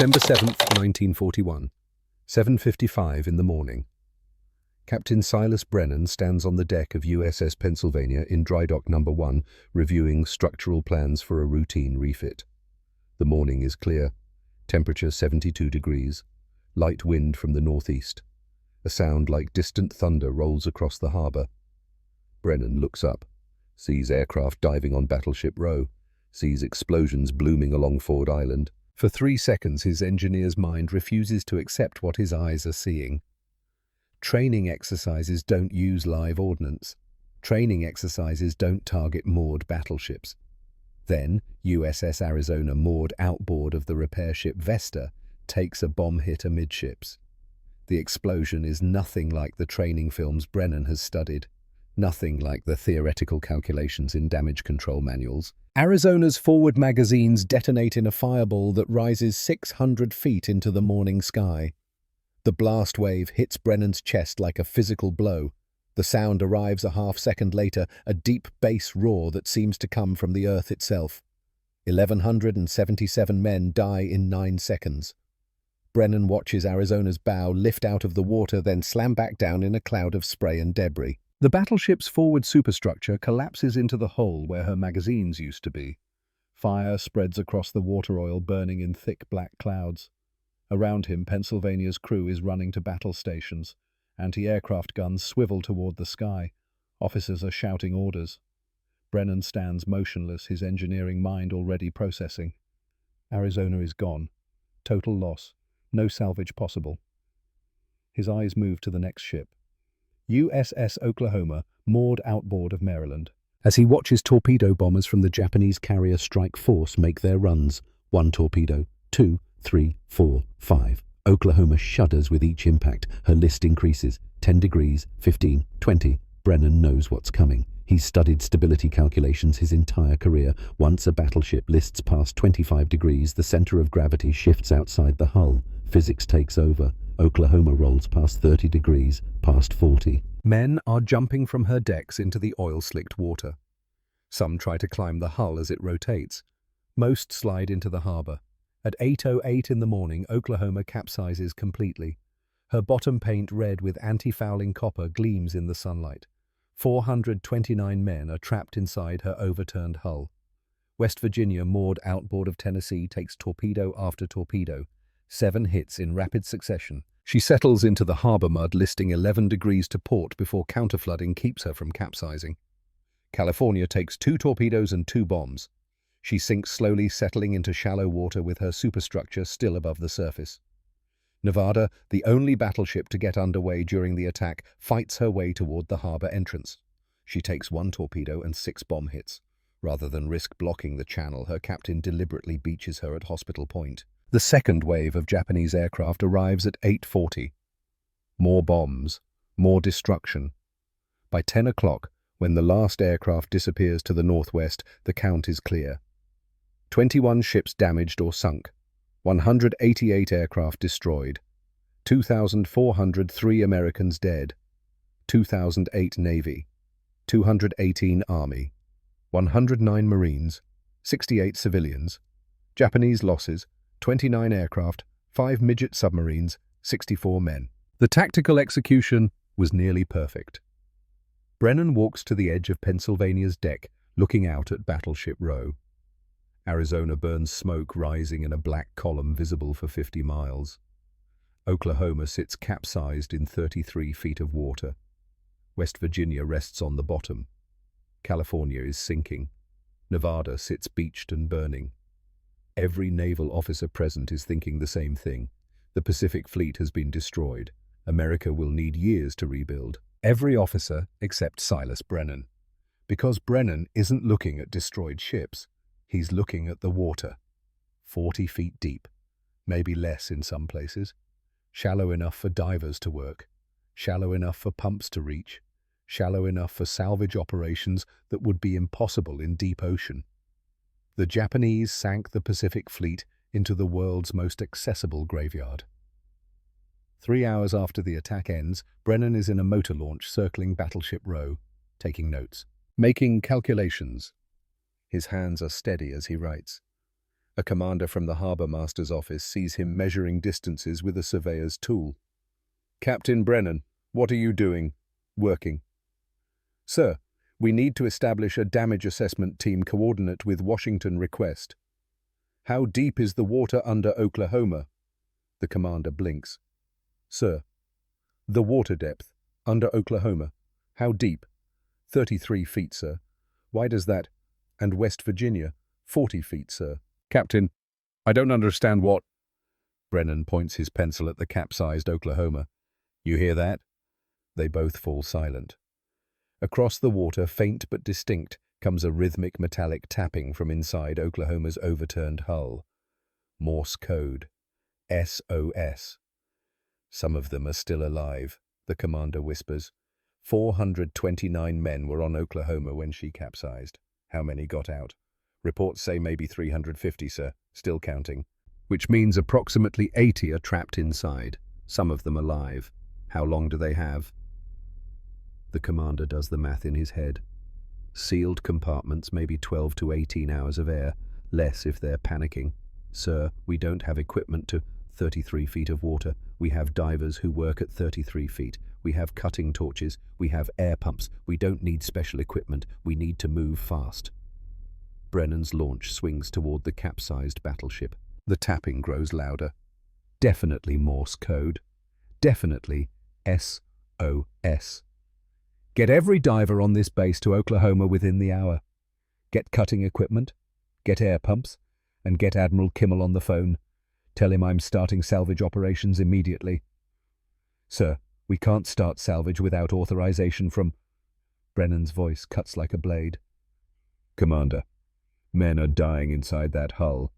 December 7th, 1941, 7:55 in the morning. Captain Silas Brennan stands on the deck of USS Pennsylvania in Dry Dock Number 1, reviewing structural plans for a routine refit. The morning is clear, temperature 72 degrees, light wind from the northeast. A sound like distant thunder rolls across the harbor. Brennan looks up, sees aircraft diving on Battleship Row, sees explosions blooming along Ford Island. For 3 seconds, his engineer's mind refuses to accept what his eyes are seeing. Training exercises don't use live ordnance. Training exercises don't target moored battleships. Then, USS Arizona, moored outboard of the repair ship Vesta, takes a bomb hit amidships. The explosion is nothing like the training films Brennan has studied, nothing like the theoretical calculations in damage control manuals. Arizona's forward magazines detonate in a fireball that rises 600 feet into the morning sky. The blast wave hits Brennan's chest like a physical blow. The sound arrives a half-second later, a deep bass roar that seems to come from the earth itself. 1,177 men die in 9 seconds. Brennan watches Arizona's bow lift out of the water, then slam back down in a cloud of spray and debris. The battleship's forward superstructure collapses into the hole where her magazines used to be. Fire spreads across the water oil, burning in thick black clouds. Around him, Pennsylvania's crew is running to battle stations. Anti-aircraft guns swivel toward the sky. Officers are shouting orders. Brennan stands motionless, his engineering mind already processing. Arizona is gone. Total loss. No salvage possible. His eyes move to the next ship. USS Oklahoma, moored outboard of Maryland. As he watches torpedo bombers from the Japanese carrier strike force make their runs, 1 torpedo, 2, 3, 4, 5. Oklahoma shudders with each impact. Her list increases. 10 degrees, 15, 20. Brennan knows what's coming. He's studied stability calculations his entire career. Once a battleship lists past 25 degrees, the center of gravity shifts outside the hull. Physics takes over. Oklahoma rolls past 30 degrees, past 40. Men are jumping from her decks into the oil-slicked water. Some try to climb the hull as it rotates. Most slide into the harbor. At 8:08 in the morning, Oklahoma capsizes completely. Her bottom paint, red with anti-fouling copper, gleams in the sunlight. 429 men are trapped inside her overturned hull. West Virginia, moored outboard of Tennessee, takes torpedo after torpedo. 7 hits in rapid succession. She settles into the harbor mud, listing 11 degrees to port before counterflooding keeps her from capsizing. California takes 2 torpedoes and 2 bombs. She sinks slowly, settling into shallow water with her superstructure still above the surface. Nevada, the only battleship to get underway during the attack, fights her way toward the harbor entrance. She takes 1 torpedo and 6 bomb hits. Rather than risk blocking the channel, her captain deliberately beaches her at Hospital Point. The second wave of Japanese aircraft arrives at 8:40. More bombs, more destruction. By 10 o'clock, when the last aircraft disappears to the northwest, the count is clear. 21 ships damaged or sunk, 188 aircraft destroyed, 2,403 Americans dead, 2,008 Navy, 218 Army, 109 Marines, 68 civilians. Japanese losses, 29 aircraft, 5 midget submarines, 64 men. The tactical execution was nearly perfect. Brennan walks to the edge of Pennsylvania's deck, looking out at Battleship Row. Arizona burns smoke, rising in a black column visible for 50 miles. Oklahoma sits capsized in 33 feet of water. West Virginia rests on the bottom. California is sinking. Nevada sits beached and burning. Every naval officer present is thinking the same thing. The Pacific Fleet has been destroyed. America will need years to rebuild. Every officer except Silas Brennan. Because Brennan isn't looking at destroyed ships. He's looking at the water. 40 feet deep. Maybe less in some places. Shallow enough for divers to work. Shallow enough for pumps to reach. Shallow enough for salvage operations that would be impossible in deep ocean. The Japanese sank the Pacific Fleet into the world's most accessible graveyard. 3 hours after the attack ends, Brennan is in a motor launch circling Battleship Row, taking notes, making calculations. His hands are steady as he writes. A commander from the harbour master's office sees him measuring distances with a surveyor's tool. "Captain Brennan, what are you doing?" "Working." "Sir, we need to establish a damage assessment team coordinate with Washington request." "How deep is the water under Oklahoma?" The commander blinks. "Sir, the water depth under Oklahoma. How deep?" 33 feet, sir." "Why does that?" "And West Virginia, 40 feet, sir." "Captain, I don't understand what—" Brennan points his pencil at the capsized Oklahoma. "You hear that?" They both fall silent. Across the water, faint but distinct, comes a rhythmic metallic tapping from inside Oklahoma's overturned hull. Morse code. SOS. "Some of them are still alive," the commander whispers. 429 men were on Oklahoma when she capsized. "How many got out?" "Reports say maybe 350, sir. Still counting." "Which means approximately 80 are trapped inside. Some of them alive. How long do they have?" The commander does the math in his head. Sealed compartments, maybe 12 to 18 hours of air, less if they're panicking. "Sir, we don't have equipment to—" 33 feet of water. "We have divers who work at 33 feet. We have cutting torches. We have air pumps. We don't need special equipment. We need to move fast." Brennan's launch swings toward the capsized battleship. The tapping grows louder. Definitely Morse code. Definitely SOS. "Get every diver on this base to Oklahoma within the hour. Get cutting equipment, get air pumps, and get Admiral Kimmel on the phone. Tell him I'm starting salvage operations immediately." "Sir, we can't start salvage without authorization from—" Brennan's voice cuts like a blade. "Commander, men are dying inside that hull.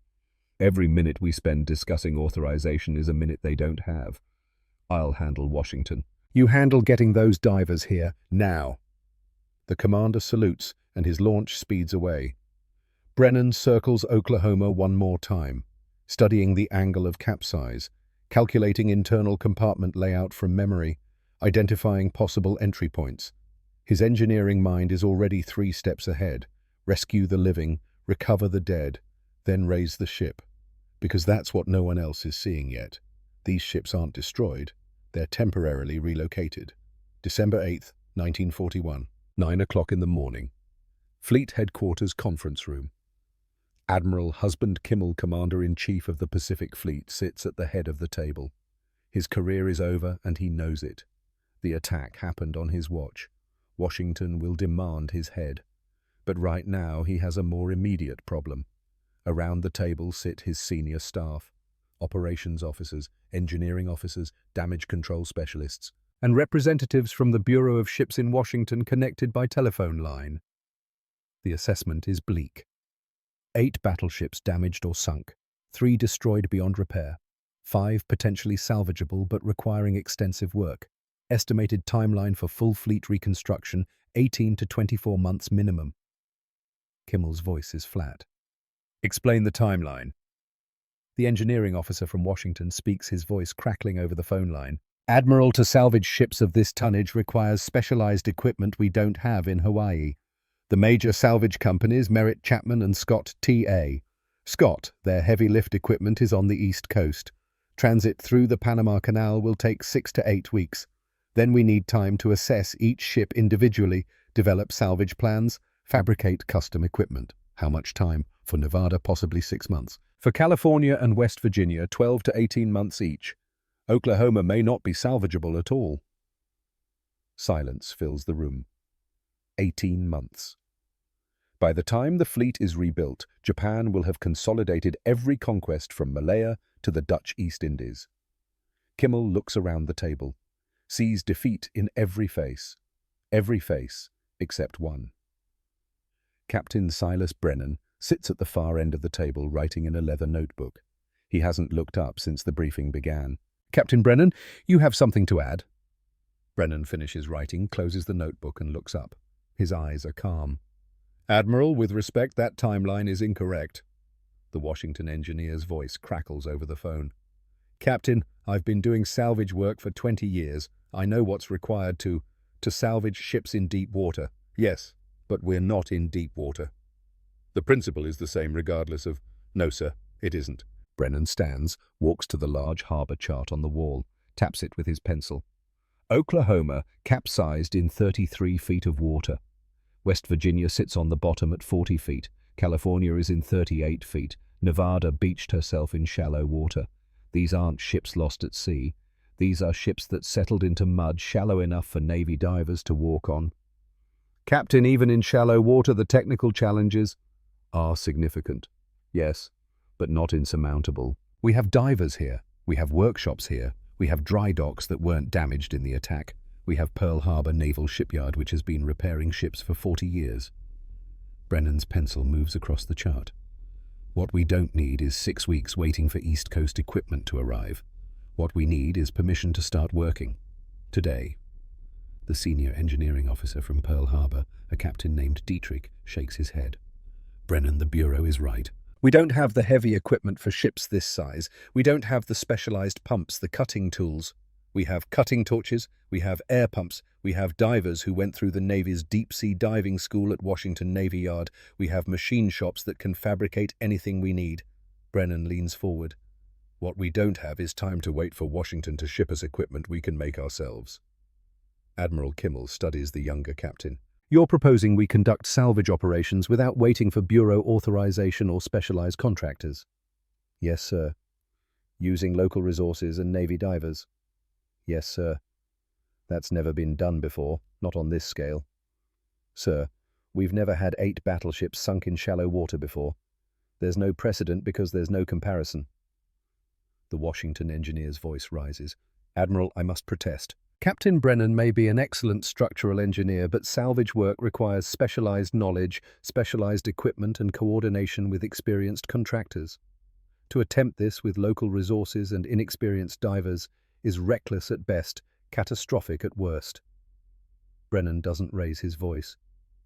Every minute we spend discussing authorization is a minute they don't have. I'll handle Washington." "You handle getting those divers here, now." The commander salutes, and his launch speeds away. Brennan circles Oklahoma one more time, studying the angle of capsize, calculating internal compartment layout from memory, identifying possible entry points. His engineering mind is already 3 steps ahead. Rescue the living, recover the dead, then raise the ship. Because that's what no one else is seeing yet. These ships aren't destroyed. They're temporarily relocated. December 8th, 1941, 9 o'clock in the morning. Fleet Headquarters Conference Room. Admiral Husband Kimmel, Commander-in-Chief of the Pacific Fleet, sits at the head of the table. His career is over, and he knows it. The attack happened on his watch. Washington will demand his head. But right now he has a more immediate problem. Around the table sit his senior staff, operations officers, engineering officers, damage control specialists, and representatives from the Bureau of Ships in Washington connected by telephone line. The assessment is bleak. 8 battleships damaged or sunk, 3 destroyed beyond repair, 5 potentially salvageable but requiring extensive work. Estimated timeline for full fleet reconstruction, 18 to 24 months minimum. Kimmel's voice is flat. "Explain the timeline." The engineering officer from Washington speaks, his voice crackling over the phone line. "Admiral, to salvage ships of this tonnage requires specialized equipment we don't have in Hawaii. The major salvage companies, Merritt Chapman and Scott TA. Scott, their heavy lift equipment is on the East Coast. Transit through the Panama Canal will take 6 to 8 weeks. Then we need time to assess each ship individually, develop salvage plans, fabricate custom equipment. How much time? For Nevada, possibly 6 months. For California and West Virginia, 12 to 18 months each. Oklahoma may not be salvageable at all." Silence fills the room. 18 months. By the time the fleet is rebuilt, Japan will have consolidated every conquest from Malaya to the Dutch East Indies. Kimmel looks around the table, sees defeat in every face except one. Captain Silas Brennan sits at the far end of the table writing in a leather notebook. He hasn't looked up since the briefing began. "Captain Brennan, you have something to add?" Brennan finishes writing, closes the notebook and looks up. His eyes are calm. "Admiral, with respect, that timeline is incorrect." The Washington engineer's voice crackles over the phone. "Captain, I've been doing salvage work for 20 years. I know what's required to salvage ships in deep water. Yes, but we're not in deep water. The principle is the same regardless of—" "No, sir. It isn't. Brennan stands, walks to the large harbor chart on the wall, taps it with his pencil. Oklahoma capsized in 33 feet of water. West Virginia sits on the bottom at 40 feet. California is in 38 feet. Nevada beached herself in shallow water. These aren't ships lost at sea. These are ships that settled into mud shallow enough for Navy divers to walk on. Captain, even in shallow water, the technical challenges are significant. Yes, but not insurmountable. We have divers here. We have workshops here. We have dry docks that weren't damaged in the attack. We have Pearl Harbor Naval Shipyard, which has been repairing ships for 40 years. Brennan's pencil moves across the chart. What we don't need is 6 weeks waiting for East Coast equipment to arrive. What we need is permission to start working. Today. The senior engineering officer from Pearl Harbor, a captain named Dietrich, shakes his head. Brennan, the Bureau is right. We don't have the heavy equipment for ships this size. We don't have the specialized pumps, the cutting tools. We have cutting torches, we have air pumps, we have divers who went through the Navy's deep-sea diving school at Washington Navy Yard. We have machine shops that can fabricate anything we need. Brennan leans forward. What we don't have is time to wait for Washington to ship us equipment we can make ourselves. Admiral Kimmel studies the younger captain. You're proposing we conduct salvage operations without waiting for Bureau authorization or specialized contractors? Yes, sir. Using local resources and Navy divers? Yes, sir. That's never been done before, not on this scale. Sir, we've never had 8 battleships sunk in shallow water before. There's no precedent because there's no comparison. The Washington engineer's voice rises. Admiral, I must protest. Captain Brennan may be an excellent structural engineer, but salvage work requires specialized knowledge, specialized equipment, and coordination with experienced contractors. To attempt this with local resources and inexperienced divers is reckless at best, catastrophic at worst. Brennan doesn't raise his voice,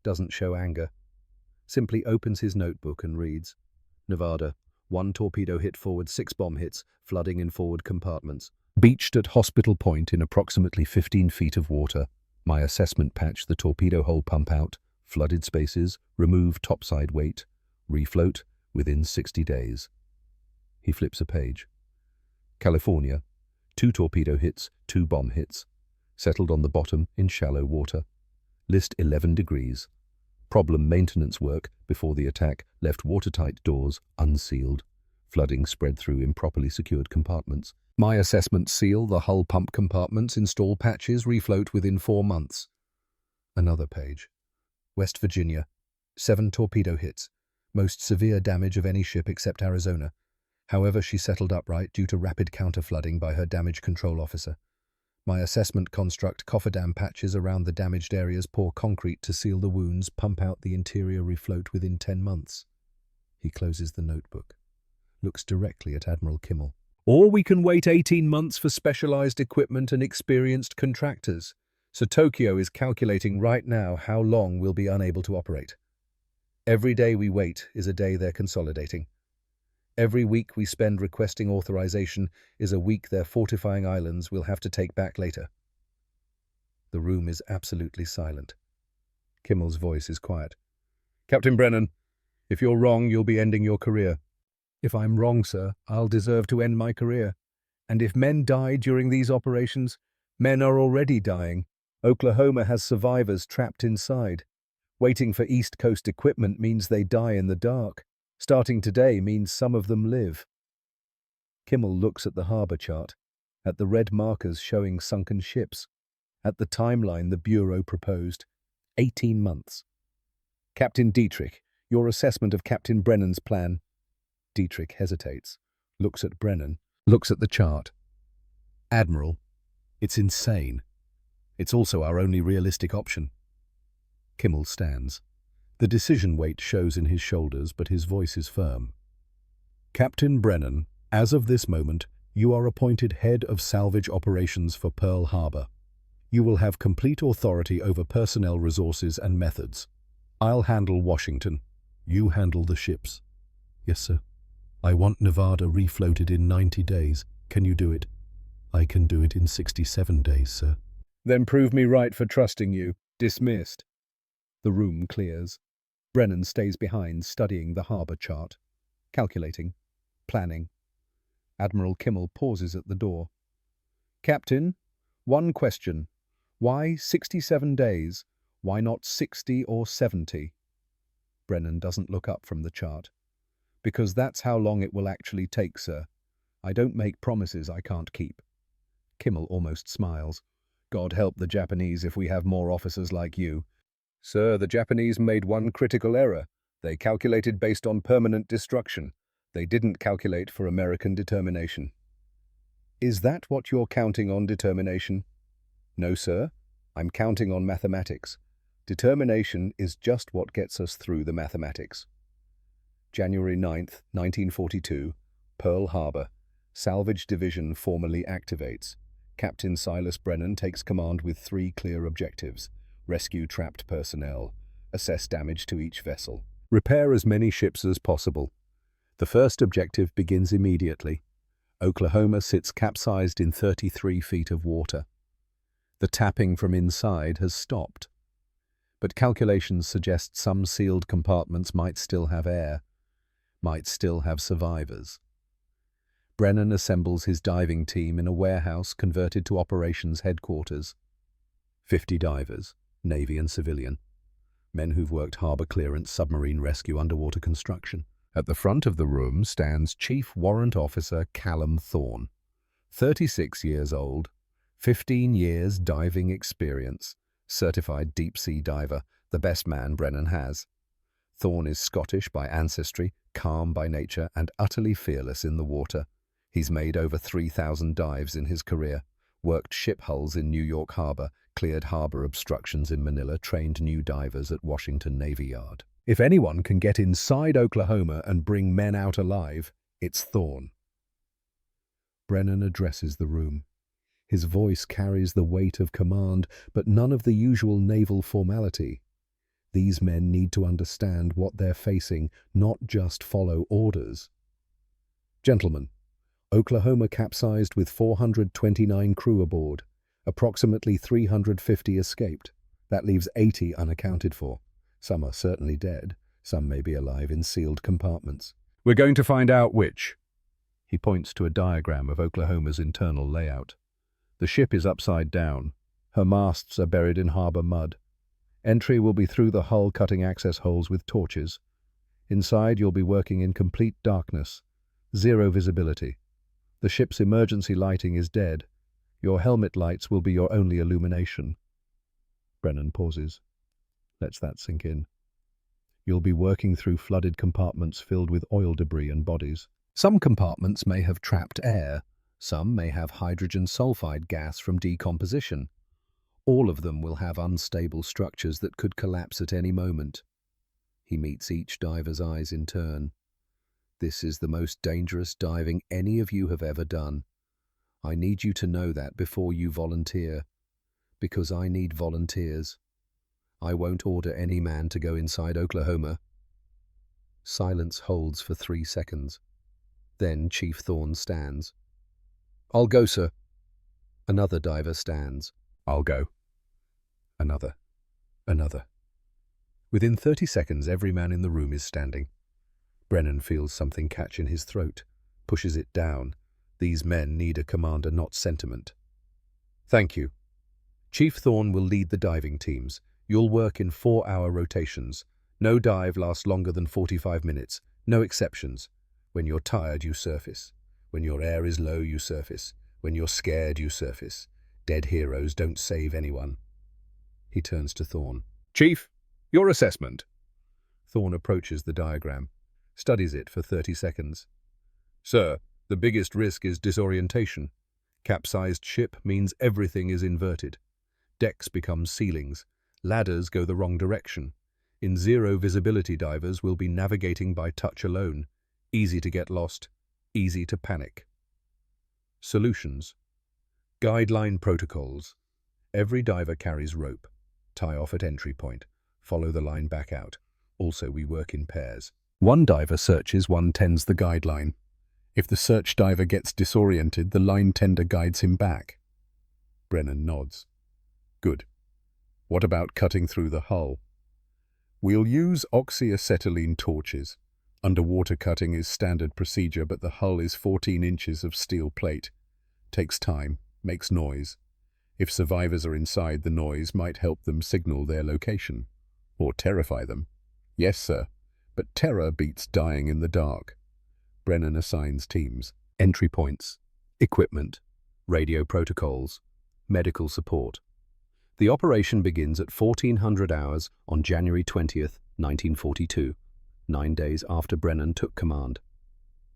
doesn't show anger, simply opens his notebook and reads, Nevada, 1 torpedo hit forward, 6 bomb hits, flooding in forward compartments. Beached at Hospital Point in approximately 15 feet of water. My assessment patch, the torpedo hole pump out, flooded spaces, remove topside weight, refloat within 60 days. He flips a page. California, 2 torpedo hits, 2 bomb hits. Settled on the bottom in shallow water. List 11 degrees. Problem maintenance work before the attack left watertight doors unsealed. Flooding spread through improperly secured compartments. My assessment seal the hull pump compartments, install patches, refloat within 4 months. Another page. West Virginia, 7 torpedo hits. Most severe damage of any ship except Arizona. However, she settled upright due to rapid counterflooding by her damage control officer. My assessment construct cofferdam patches around the damaged areas, pour concrete to seal the wounds, pump out the interior, refloat within 10 months. He closes the notebook. Looks directly at Admiral Kimmel. Or we can wait 18 months for specialized equipment and experienced contractors. So Tokyo is calculating right now how long we'll be unable to operate. Every day we wait is a day they're consolidating. Every week we spend requesting authorization is a week their fortifying islands will have to take back later. The room is absolutely silent. Kimmel's voice is quiet. Captain Brennan, if you're wrong, you'll be ending your career. If I'm wrong, sir, I'll deserve to end my career. And if men die during these operations, men are already dying. Oklahoma has survivors trapped inside. Waiting for East Coast equipment means they die in the dark. Starting today means some of them live. Kimmel looks at the harbor chart, at the red markers showing sunken ships, at the timeline the Bureau proposed. 18 months. Captain Dietrich, your assessment of Captain Brennan's plan. Dietrich hesitates, looks at Brennan, looks at the chart. Admiral, it's insane. It's also our only realistic option. Kimmel stands. The decision weight shows in his shoulders, but his voice is firm. Captain Brennan, as of this moment, you are appointed head of salvage operations for Pearl Harbor. You will have complete authority over personnel, resources, and methods. I'll handle Washington. You handle the ships. Yes, sir. I want Nevada refloated in 90 days. Can you do it? I can do it in 67 days, sir. Then prove me right for trusting you. Dismissed. The room clears. Brennan stays behind, studying the harbor chart. Calculating. Planning. Admiral Kimmel pauses at the door. Captain, one question. Why 67 days? Why not 60 or 70? Brennan doesn't look up from the chart. Because that's how long it will actually take, sir. I don't make promises I can't keep. Kimmel almost smiles. God help the Japanese if we have more officers like you. Sir, the Japanese made one critical error. They calculated based on permanent destruction. They didn't calculate for American determination. Is that what you're counting on, determination? No, sir. I'm counting on mathematics. Determination is just what gets us through the mathematics. January 9th, 1942, Pearl Harbor. Salvage Division formally activates. Captain Silas Brennan takes command with 3 clear objectives. Rescue trapped personnel. Assess damage to each vessel. Repair as many ships as possible. The first objective begins immediately. Oklahoma sits capsized in 33 feet of water. The tapping from inside has stopped. But calculations suggest some sealed compartments might still have air, might still have survivors. Brennan assembles his diving team in a warehouse converted to operations headquarters. 50 divers, Navy and civilian. Men who've worked harbor clearance, submarine rescue, underwater construction. At the front of the room stands Chief Warrant Officer Callum Thorne. 36 years old, 15 years diving experience, certified deep-sea diver, the best man Brennan has. Thorne is Scottish by ancestry, calm by nature, and utterly fearless in the water. He's made over 3,000 dives in his career, worked ship hulls in New York Harbor, cleared harbor obstructions in Manila, trained new divers at Washington Navy Yard. If anyone can get inside Oklahoma and bring men out alive, it's Thorne. Brennan addresses the room. His voice carries the weight of command, but none of the usual naval formality. These men need to understand what they're facing, not just follow orders. Gentlemen, Oklahoma capsized with 429 crew aboard. Approximately 350 escaped. That leaves 80 unaccounted for. Some are certainly dead. Some may be alive in sealed compartments. We're going to find out which. He points to a diagram of Oklahoma's internal layout. The ship is upside down. Her masts are buried in harbor mud. Entry will be through the hull, cutting access holes with torches. Inside, you'll be working in complete darkness. Zero visibility. The ship's emergency lighting is dead. Your helmet lights will be your only illumination. Brennan pauses. Lets that sink in. You'll be working through flooded compartments filled with oil debris and bodies. Some compartments may have trapped air. Some may have hydrogen sulfide gas from decomposition. All of them will have unstable structures that could collapse at any moment. He meets each diver's eyes in turn. This is the most dangerous diving any of you have ever done. I need you to know that before you volunteer, because I need volunteers. I won't order any man to go inside Oklahoma. Silence holds for 3 seconds. Then Chief Thorne stands. I'll go, sir. Another diver stands. I'll go. Another. Another. Within 30 seconds, every man in the room is standing. Brennan feels something catch in his throat, pushes it down. These men need a commander, not sentiment. Thank you. Chief Thorne will lead the diving teams. You'll work in 4-hour rotations. No dive lasts longer than 45 minutes. No exceptions. When you're tired, you surface. When your air is low, you surface. When you're scared, you surface. Dead heroes don't save anyone. He turns to Thorne. Chief, your assessment. Thorne approaches the diagram, studies it for 30 seconds. Sir, the biggest risk is disorientation. Capsized ship means everything is inverted. Decks become ceilings. Ladders go the wrong direction. In zero visibility, divers will be navigating by touch alone. Easy to get lost. Easy to panic. Solutions. Guideline protocols. Every diver carries rope. Tie off at entry point. Follow the line back out. Also, we work in pairs. One diver searches, one tends the guideline. If the search diver gets disoriented, the line tender guides him back. Brennan nods. Good. What about cutting through the hull? We'll use oxyacetylene torches. Underwater cutting is standard procedure, but the hull is 14 inches of steel plate. Takes time, makes noise. If survivors are inside, the noise might help them signal their location. Or terrify them. Yes, sir, but terror beats dying in the dark. Brennan assigns teams. Entry points, equipment, radio protocols, medical support. The operation begins at 1400 hours on January 20th, 1942, 9 days after Brennan took command.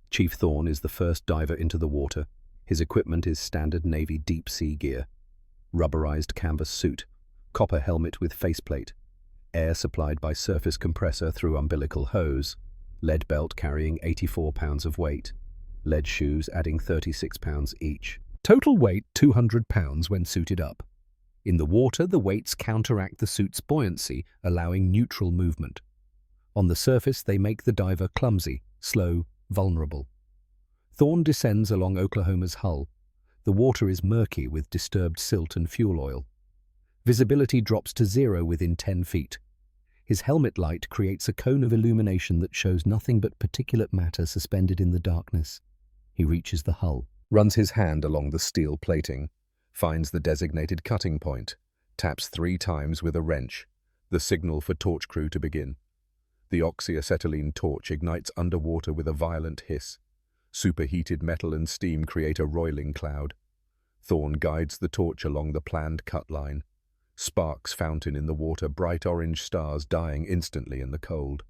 Chief Thorne is the first diver into the water. His equipment is standard Navy deep-sea gear. Rubberized canvas suit, copper helmet with faceplate, air supplied by surface compressor through umbilical hose, lead belt carrying 84 pounds of weight, lead shoes adding 36 pounds each. Total weight 200 pounds when suited up. In the water, the weights counteract the suit's buoyancy, allowing neutral movement. On the surface, they make the diver clumsy, slow, vulnerable. Thorne descends along Oklahoma's hull. The water is murky with disturbed silt and fuel oil. Visibility drops to 0 within 10 feet. His helmet light creates a cone of illumination that shows nothing but particulate matter suspended in the darkness. He reaches the hull, runs his hand along the steel plating, finds the designated cutting point, taps 3 times with a wrench, the signal for torch crew to begin. The oxyacetylene torch ignites underwater with a violent hiss. Superheated metal and steam create a roiling cloud. Thorne guides the torch along the planned cut line. Sparks fountain in the water, bright orange stars dying instantly in the cold.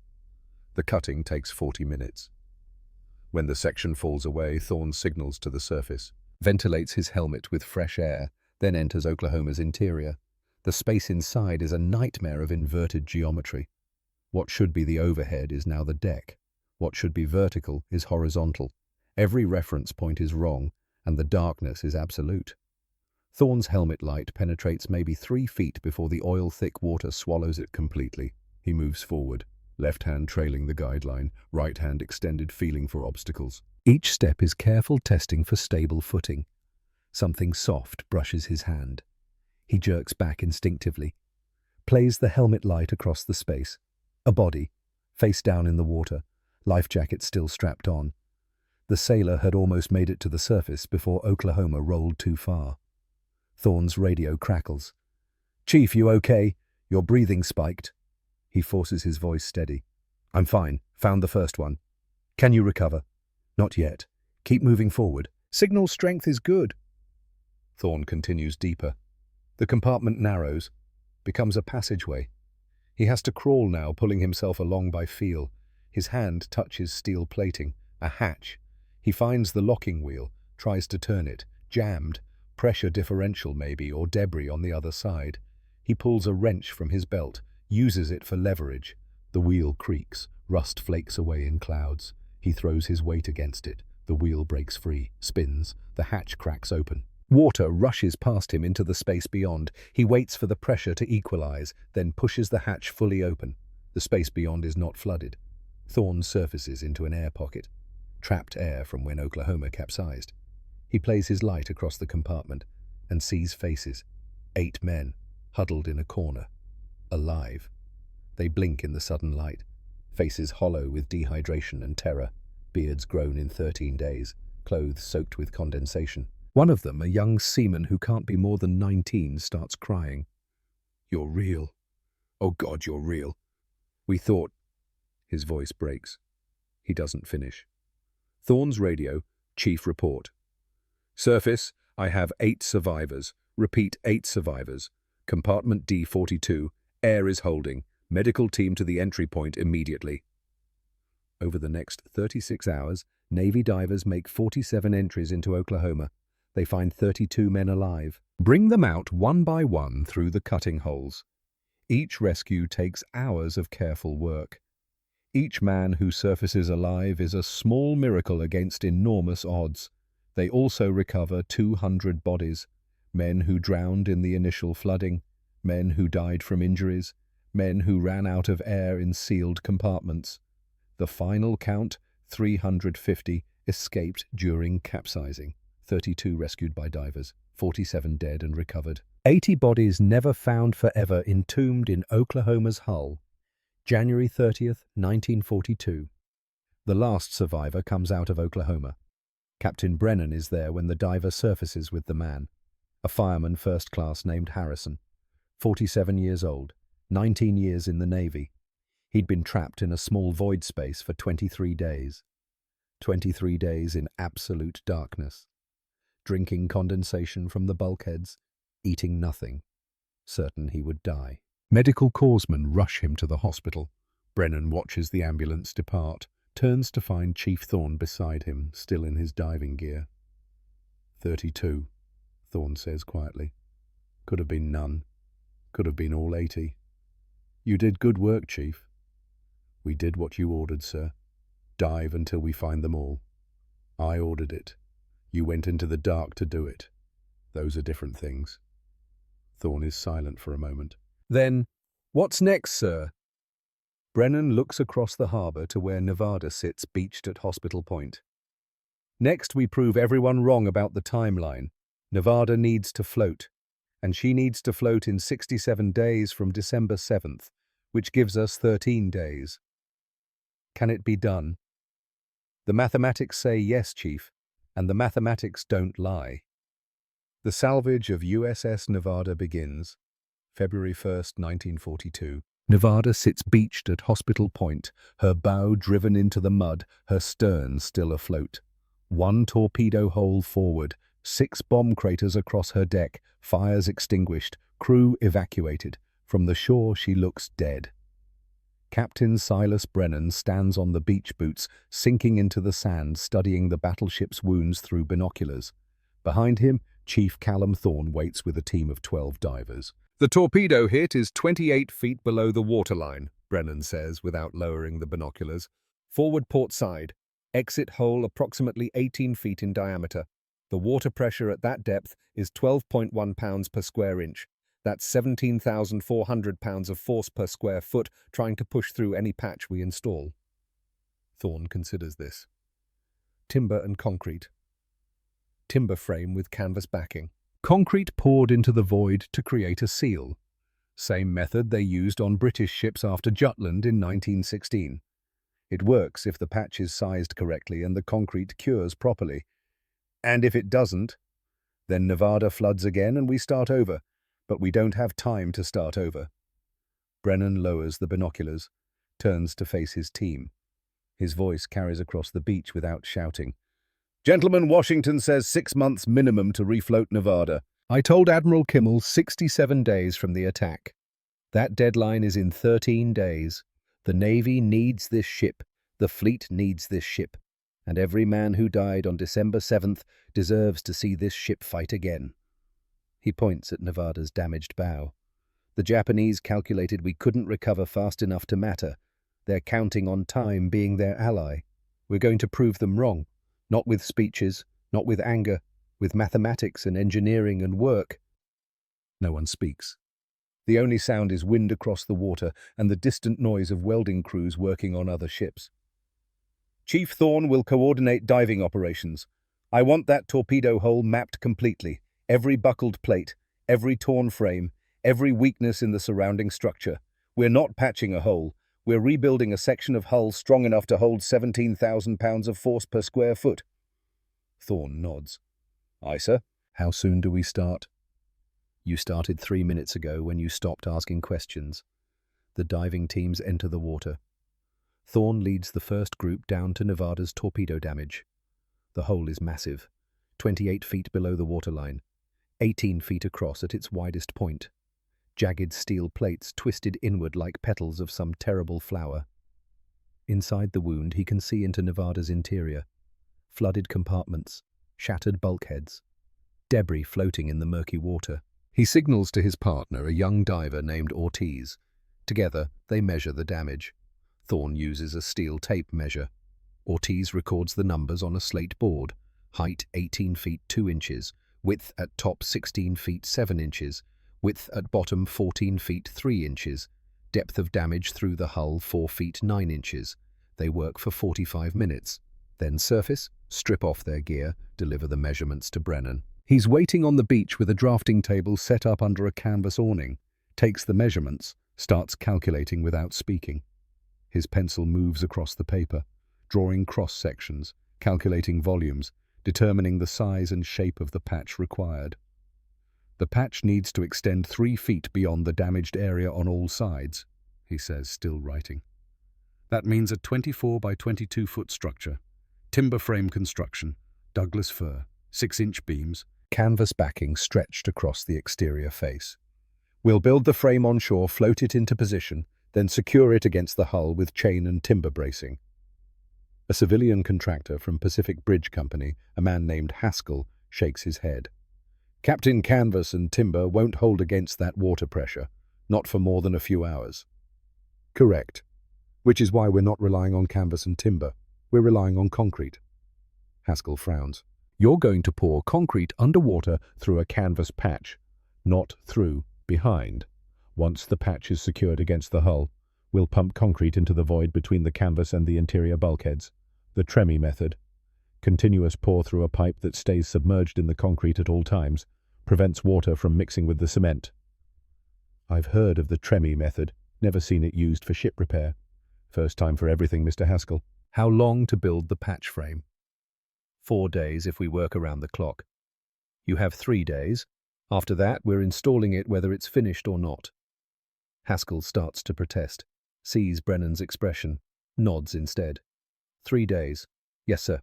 The cutting takes 40 minutes. When the section falls away, Thorne signals to the surface, ventilates his helmet with fresh air, then enters Oklahoma's interior. The space inside is a nightmare of inverted geometry. What should be the overhead is now the deck. What should be vertical is horizontal. Every reference point is wrong, and the darkness is absolute. Thorne's helmet light penetrates maybe 3 feet before the oil-thick water swallows it completely. He moves forward, left hand trailing the guideline, right hand extended, feeling for obstacles. Each step is careful testing for stable footing. Something soft brushes his hand. He jerks back instinctively, plays the helmet light across the space. A body, face down in the water, life jacket still strapped on. The sailor had almost made it to the surface before Oklahoma rolled too far. Thorne's radio crackles. "Chief, you okay? Your breathing spiked." He forces his voice steady. "I'm fine. Found the first one. Can you recover?" "Not yet. Keep moving forward. Signal strength is good." Thorne continues deeper. The compartment narrows, becomes a passageway. He has to crawl now, pulling himself along by feel. His hand touches steel plating, a hatch. He finds the locking wheel, tries to turn it, jammed, pressure differential maybe, or debris on the other side. He pulls a wrench from his belt, uses it for leverage. The wheel creaks, rust flakes away in clouds. He throws his weight against it. The wheel breaks free, spins, the hatch cracks open. Water rushes past him into the space beyond. He waits for the pressure to equalize, then pushes the hatch fully open. The space beyond is not flooded. Thorne surfaces into an air pocket, trapped air from when Oklahoma capsized. He plays his light across the compartment and sees faces. 8 men, huddled in a corner, alive. They blink in the sudden light, faces hollow with dehydration and terror, beards grown in 13 days, clothes soaked with condensation. One of them, a young seaman who can't be more than 19, starts crying. "You're real. Oh God, you're real. We thought..." His voice breaks. He doesn't finish. Thorne's radio, chief report. "Surface, I have 8 survivors. Repeat, 8 survivors. Compartment D42. Air is holding. Medical team to the entry point immediately." Over the next 36 hours, Navy divers make 47 entries into Oklahoma. They find 32 men alive. Bring them out one by one through the cutting holes. Each rescue takes hours of careful work. Each man who surfaces alive is a small miracle against enormous odds. They also recover 200 bodies, men who drowned in the initial flooding, men who died from injuries, men who ran out of air in sealed compartments. The final count, 350, escaped during capsizing. 32 rescued by divers, 47 dead and recovered. 80 bodies never found forever entombed in Oklahoma's hull. January 30th, 1942. The last survivor comes out of Oklahoma. Captain Brennan is there when the diver surfaces with the man, a fireman first class named Harrison, 47 years old, 19 years in the Navy. He'd been trapped in a small void space for 23 days. 23 days in absolute darkness, drinking condensation from the bulkheads, eating nothing, certain he would die. Medical corpsmen rush him to the hospital. Brennan watches the ambulance depart, turns to find Chief Thorne beside him, still in his diving gear. 32, Thorne says quietly. Could have been none. Could have been all 80. You did good work, Chief. We did what you ordered, sir. Dive until we find them all. I ordered it. You went into the dark to do it. Those are different things. Thorne is silent for a moment. Then, what's next, sir? Brennan looks across the harbour to where Nevada sits beached at Hospital Point. Next, we prove everyone wrong about the timeline. Nevada needs to float, and she needs to float in 67 days from December 7th, which gives us 13 days. Can it be done? The mathematics say yes, Chief, and the mathematics don't lie. The salvage of USS Nevada begins, February 1st, 1942. Nevada sits beached at Hospital Point, her bow driven into the mud, her stern still afloat. One torpedo hole forward, 6 bomb craters across her deck, fires extinguished, crew evacuated. From the shore she looks dead. Captain Silas Brennan stands on the beach boots, sinking into the sand, studying the battleship's wounds through binoculars. Behind him, Chief Callum Thorne waits with a team of 12 divers. The torpedo hit is 28 feet below the waterline, Brennan says without lowering the binoculars. Forward port side. Exit hole approximately 18 feet in diameter. The water pressure at that depth is 12.1 pounds per square inch. That's 17,400 pounds of force per square foot trying to push through any patch we install. Thorne considers this. Timber and concrete. Timber frame with canvas backing. Concrete poured into the void to create a seal. Same method they used on British ships after Jutland in 1916. It works if the patch is sized correctly and the concrete cures properly. And if it doesn't, then Nevada floods again and we start over. But we don't have time to start over. Brennan lowers the binoculars, turns to face his team. His voice carries across the beach without shouting. Gentlemen, Washington says 6 months minimum to refloat Nevada. I told Admiral Kimmel 67 days from the attack. That deadline is in 13 days. The Navy needs this ship. The fleet needs this ship. And every man who died on December 7th deserves to see this ship fight again. He points at Nevada's damaged bow. The Japanese calculated we couldn't recover fast enough to matter. They're counting on time being their ally. We're going to prove them wrong. Not with speeches, not with anger, with mathematics and engineering and work. No one speaks. The only sound is wind across the water and the distant noise of welding crews working on other ships. Chief Thorne will coordinate diving operations. I want that torpedo hole mapped completely. Every buckled plate, every torn frame, every weakness in the surrounding structure. We're not patching a hole. We're rebuilding a section of hull strong enough to hold 17,000 pounds of force per square foot. Thorne nods. Aye, sir. How soon do we start? You started 3 minutes ago when you stopped asking questions. The diving teams enter the water. Thorne leads the first group down to Nevada's torpedo damage. The hole is massive, 28 feet below the waterline. 18 feet across at its widest point. Jagged steel plates twisted inward like petals of some terrible flower. Inside the wound he can see into Nevada's interior. Flooded compartments, shattered bulkheads, debris floating in the murky water. He signals to his partner, a young diver named Ortiz. Together, they measure the damage. Thorne uses a steel tape measure. Ortiz records the numbers on a slate board. Height 18 feet 2 inches. Width at top 16 feet 7 inches, width at bottom 14 feet 3 inches, depth of damage through the hull 4 feet 9 inches. They work for 45 minutes. Then surface, strip off their gear, deliver the measurements to Brennan. He's waiting on the beach with a drafting table set up under a canvas awning, takes the measurements, starts calculating without speaking. His pencil moves across the paper, drawing cross-sections, calculating volumes, determining the size and shape of the patch required. The patch needs to extend 3 feet beyond the damaged area on all sides, he says, still writing. That means a 24 by 22 foot structure, timber frame construction, Douglas fir, 6-inch beams, canvas backing stretched across the exterior face. We'll build the frame on shore, float it into position, then secure it against the hull with chain and timber bracing. A civilian contractor from Pacific Bridge Company, a man named Haskell, shakes his head. Captain, canvas and timber won't hold against that water pressure, not for more than a few hours. Correct. Which is why we're not relying on canvas and timber. We're relying on concrete. Haskell frowns. You're going to pour concrete underwater through a canvas patch, not through behind. Once the patch is secured against the hull, we'll pump concrete into the void between the canvas and the interior bulkheads. The Tremie method. Continuous pour through a pipe that stays submerged in the concrete at all times, prevents water from mixing with the cement. I've heard of the Tremie method, never seen it used for ship repair. First time for everything, Mr. Haskell. How long to build the patch frame? 4 days if we work around the clock. You have 3 days. After that, we're installing it whether it's finished or not. Haskell starts to protest, sees Brennan's expression, nods instead. 3 days. Yes, sir.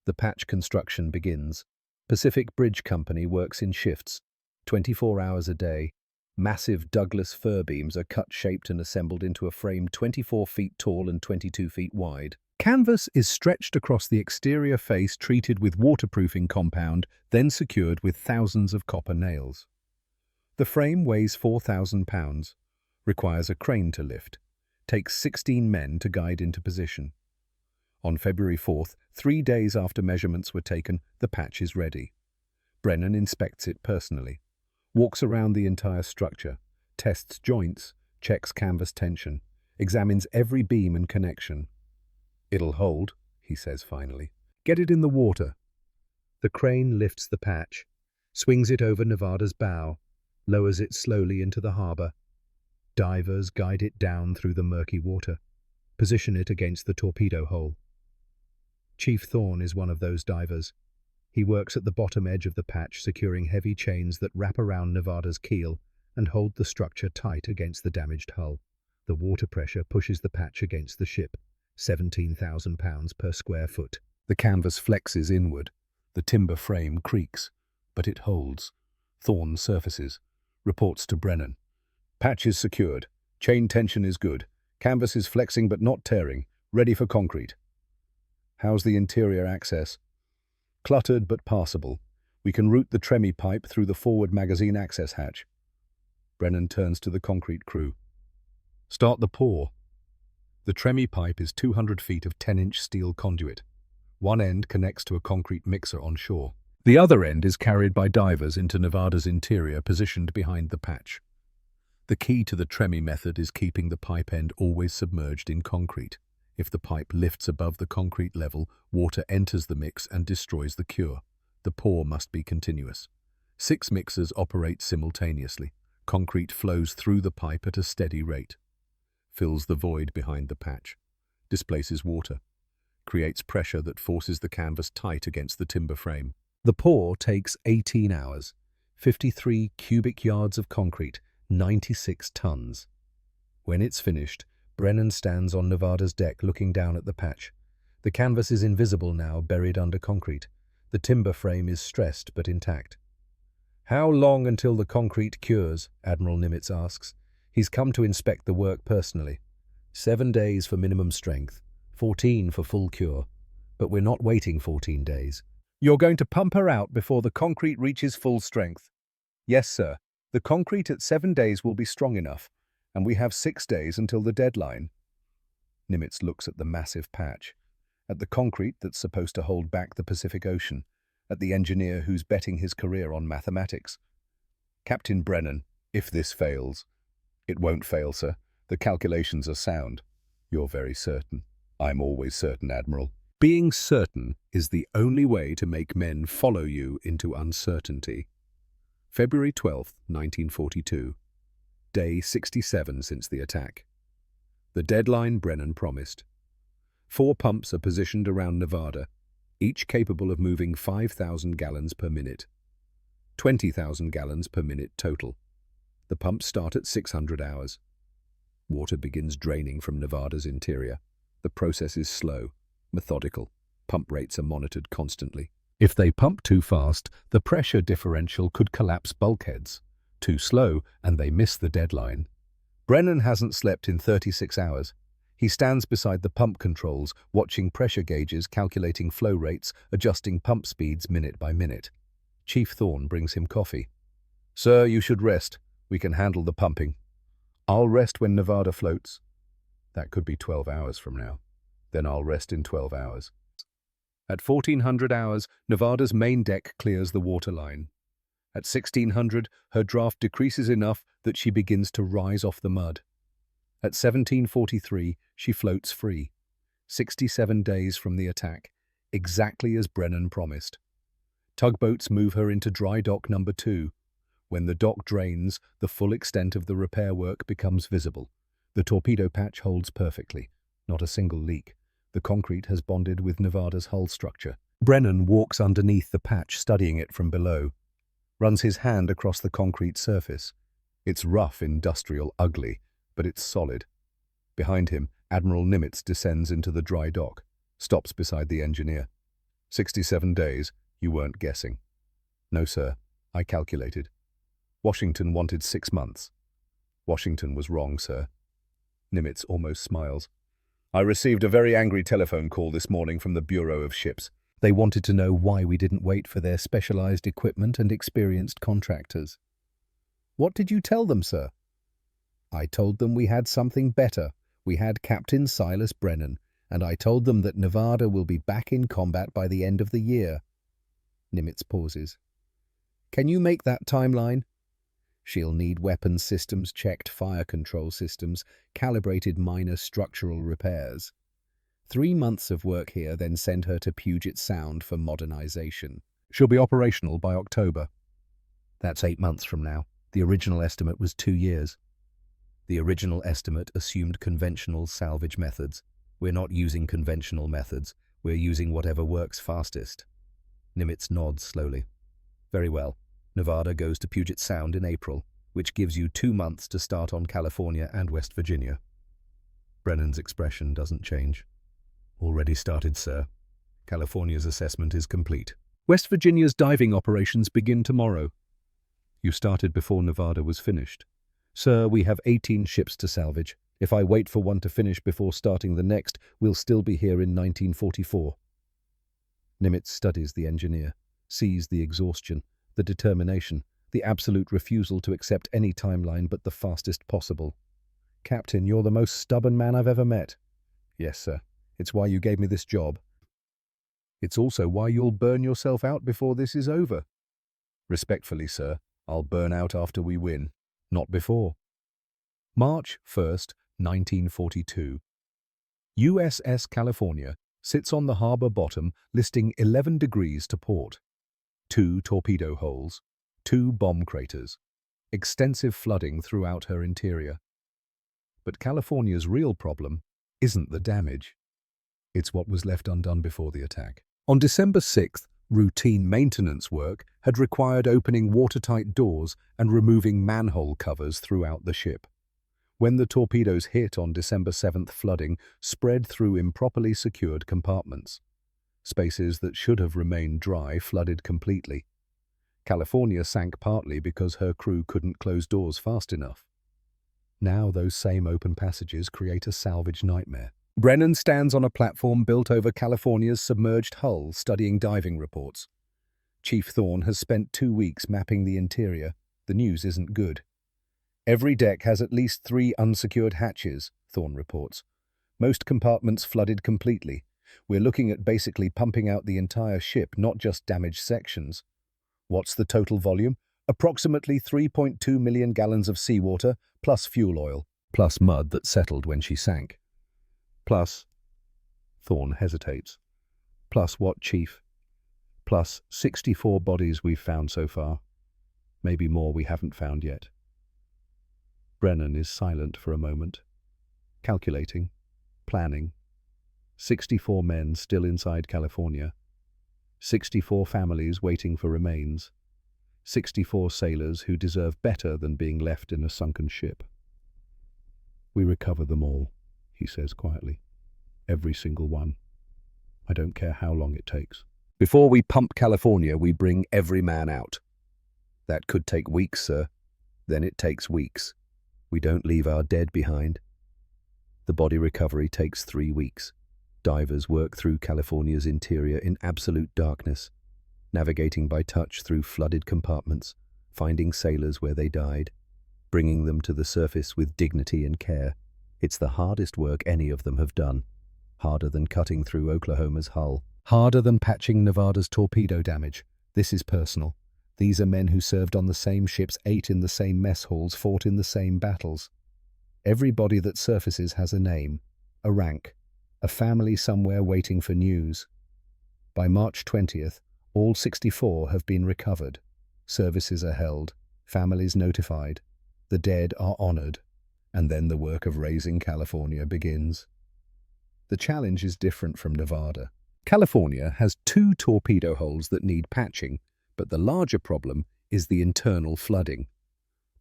The patch construction begins. Pacific Bridge Company works in shifts, 24 hours a day. Massive Douglas fir beams are cut, shaped and assembled into a frame 24 feet tall and 22 feet wide. Canvas is stretched across the exterior face, treated with waterproofing compound, then secured with thousands of copper nails. The frame weighs 4,000 pounds, requires a crane to lift, takes 16 men to guide into position. On February 4th, 3 days after measurements were taken, the patch is ready. Brennan inspects it personally, walks around the entire structure, tests joints, checks canvas tension, examines every beam and connection. It'll hold, he says finally. Get it in the water. The crane lifts the patch, swings it over Nevada's bow, lowers it slowly into the harbor. Divers guide it down through the murky water, position it against the torpedo hole. Chief Thorne is one of those divers. He works at the bottom edge of the patch, securing heavy chains that wrap around Nevada's keel and hold the structure tight against the damaged hull. The water pressure pushes the patch against the ship, 17,000 pounds per square foot. The canvas flexes inward. The timber frame creaks, but it holds. Thorne surfaces, reports to Brennan. Patch is secured. Chain tension is good. Canvas is flexing but not tearing. Ready for concrete. How's the interior access? Cluttered but passable. We can route the Tremie pipe through the forward magazine access hatch. Brennan turns to the concrete crew. Start the pour. The Tremie pipe is 200 feet of 10-inch steel conduit. One end connects to a concrete mixer on shore. The other end is carried by divers into Nevada's interior, positioned behind the patch. The key to the Tremie method is keeping the pipe end always submerged in concrete. If the pipe lifts above the concrete level, water enters the mix and destroys the cure. The pour must be continuous. 6 mixers operate simultaneously. Concrete flows through the pipe at a steady rate, fills the void behind the patch, displaces water, creates pressure that forces the canvas tight against the timber frame. The pour takes 18 hours, 53 cubic yards of concrete, 96 tons. When it's finished, Brennan stands on Nevada's deck looking down at the patch. The canvas is invisible now, buried under concrete. The timber frame is stressed but intact. How long until the concrete cures? Admiral Nimitz asks. He's come to inspect the work personally. 7 days for minimum strength, 14 for full cure. But we're not waiting 14 days. You're going to pump her out before the concrete reaches full strength? Yes, sir. The concrete at 7 days will be strong enough, and we have 6 days until the deadline. Nimitz looks at the massive patch, at the concrete that's supposed to hold back the Pacific Ocean, at the engineer who's betting his career on mathematics. Captain Brennan, if this fails... It won't fail, sir. The calculations are sound. You're very certain. I'm always certain, Admiral. Being certain is the only way to make men follow you into uncertainty. February 12th, 1942. Day 67 since the attack. The deadline Brennan promised. 4 pumps are positioned around Nevada, each capable of moving 5,000 gallons per minute. 20,000 gallons per minute total. The pumps start at 600 hours. Water begins draining from Nevada's interior. The process is slow, methodical. Pump rates are monitored constantly. If they pump too fast, the pressure differential could collapse bulkheads. Too slow, and they miss the deadline. Brennan hasn't slept in 36 hours. He stands beside the pump controls, watching pressure gauges, calculating flow rates, adjusting pump speeds minute by minute. Chief Thorne brings him coffee. "Sir, you should rest. We can handle the pumping." "I'll rest when Nevada floats." "That could be 12 hours from now." "Then I'll rest in 12 hours. At 1400 hours, Nevada's main deck clears the waterline. At 1600, her draft decreases enough that she begins to rise off the mud. At 1743, she floats free. 67 days from the attack, exactly as Brennan promised. Tugboats move her into dry dock number 2. When the dock drains, the full extent of the repair work becomes visible. The torpedo patch holds perfectly, not a single leak. The concrete has bonded with Nevada's hull structure. Brennan walks underneath the patch, studying it from below. Runs his hand across the concrete surface. It's rough, industrial, ugly, but it's solid. Behind him, Admiral Nimitz descends into the dry dock, stops beside the engineer. 67 days, you weren't guessing." "No, sir, I calculated. Washington wanted 6 months. "Washington was wrong, sir." Nimitz almost smiles. "I received a very angry telephone call this morning from the Bureau of Ships. They wanted to know why we didn't wait for their specialized equipment and experienced contractors." "What did you tell them, sir?" "I told them we had something better. We had Captain Silas Brennan, and I told them that Nevada will be back in combat by the end of the year." Nimitz pauses. "Can you make that timeline?" "She'll need weapons systems checked, fire control systems, calibrated minor structural repairs. 3 months of work here, then send her to Puget Sound for modernization. She'll be operational by October." "That's 8 months from now. The original estimate was 2 years. "The original estimate assumed conventional salvage methods. We're not using conventional methods. We're using whatever works fastest." Nimitz nods slowly. "Very well. Nevada goes to Puget Sound in April, which gives you 2 months to start on California and West Virginia." Brennan's expression doesn't change. "Already started, sir. California's assessment is complete. West Virginia's diving operations begin tomorrow." "You started before Nevada was finished." "Sir, we have 18 ships to salvage. If I wait for one to finish before starting the next, we'll still be here in 1944. Nimitz studies the engineer, sees the exhaustion, the determination, the absolute refusal to accept any timeline but the fastest possible. "Captain, you're the most stubborn man I've ever met." "Yes, sir. It's why you gave me this job. It's also why you'll burn yourself out before this is over." "Respectfully, sir, I'll burn out after we win. Not before." March 1st, 1942. USS California sits on the harbor bottom, listing 11 degrees to port. 2 torpedo holes, 2 bomb craters, extensive flooding throughout her interior. But California's real problem isn't the damage. It's what was left undone before the attack. On December 6th, routine maintenance work had required opening watertight doors and removing manhole covers throughout the ship. When the torpedoes hit on December 7th, flooding spread through improperly secured compartments. Spaces that should have remained dry flooded completely. California sank partly because her crew couldn't close doors fast enough. Now those same open passages create a salvage nightmare. Brennan stands on a platform built over California's submerged hull, studying diving reports. Chief Thorne has spent 2 weeks mapping the interior. The news isn't good. "Every deck has at least 3 unsecured hatches," Thorne reports. "Most compartments flooded completely. We're looking at basically pumping out the entire ship, not just damaged sections." "What's the total volume?" "Approximately 3.2 million gallons of seawater, plus fuel oil, plus mud that settled when she sank. Plus," Thorne hesitates. "Plus what, Chief?" "Plus 64 bodies we've found so far. Maybe more we haven't found yet." Brennan is silent for a moment, calculating, planning. 64 men still inside California. 64 families waiting for remains. 64 sailors who deserve better than being left in a sunken ship. "We recover them all," he says quietly. "Every single one. I don't care how long it takes. Before we pump California, we bring every man out. That could take weeks, sir. Then it takes weeks. We don't leave our dead behind." The body recovery takes 3 weeks. Divers work through California's interior in absolute darkness, navigating by touch through flooded compartments, finding sailors where they died, bringing them to the surface with dignity and care. It's the hardest work any of them have done. Harder than cutting through Oklahoma's hull. Harder than patching Nevada's torpedo damage. This is personal. These are men who served on the same ships, ate in the same mess halls, fought in the same battles. Every body that surfaces has a name, a rank, a family somewhere waiting for news. By March 20th, all 64 have been recovered. Services are held, families notified, the dead are honored, and then the work of raising California begins. The challenge is different from Nevada. California has 2 torpedo holes that need patching, but the larger problem is the internal flooding.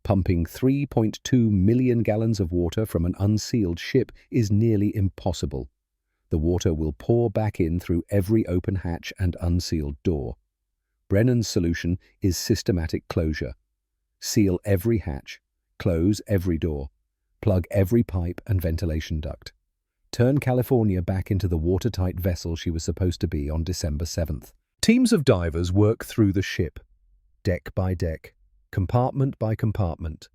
Pumping 3.2 million gallons of water from an unsealed ship is nearly impossible. The water will pour back in through every open hatch and unsealed door. Brennan's solution is systematic closure. Seal every hatch, close every door, plug every pipe and ventilation duct. Turn California back into the watertight vessel she was supposed to be on December 7th. Teams of divers work through the ship, deck by deck, compartment by compartment,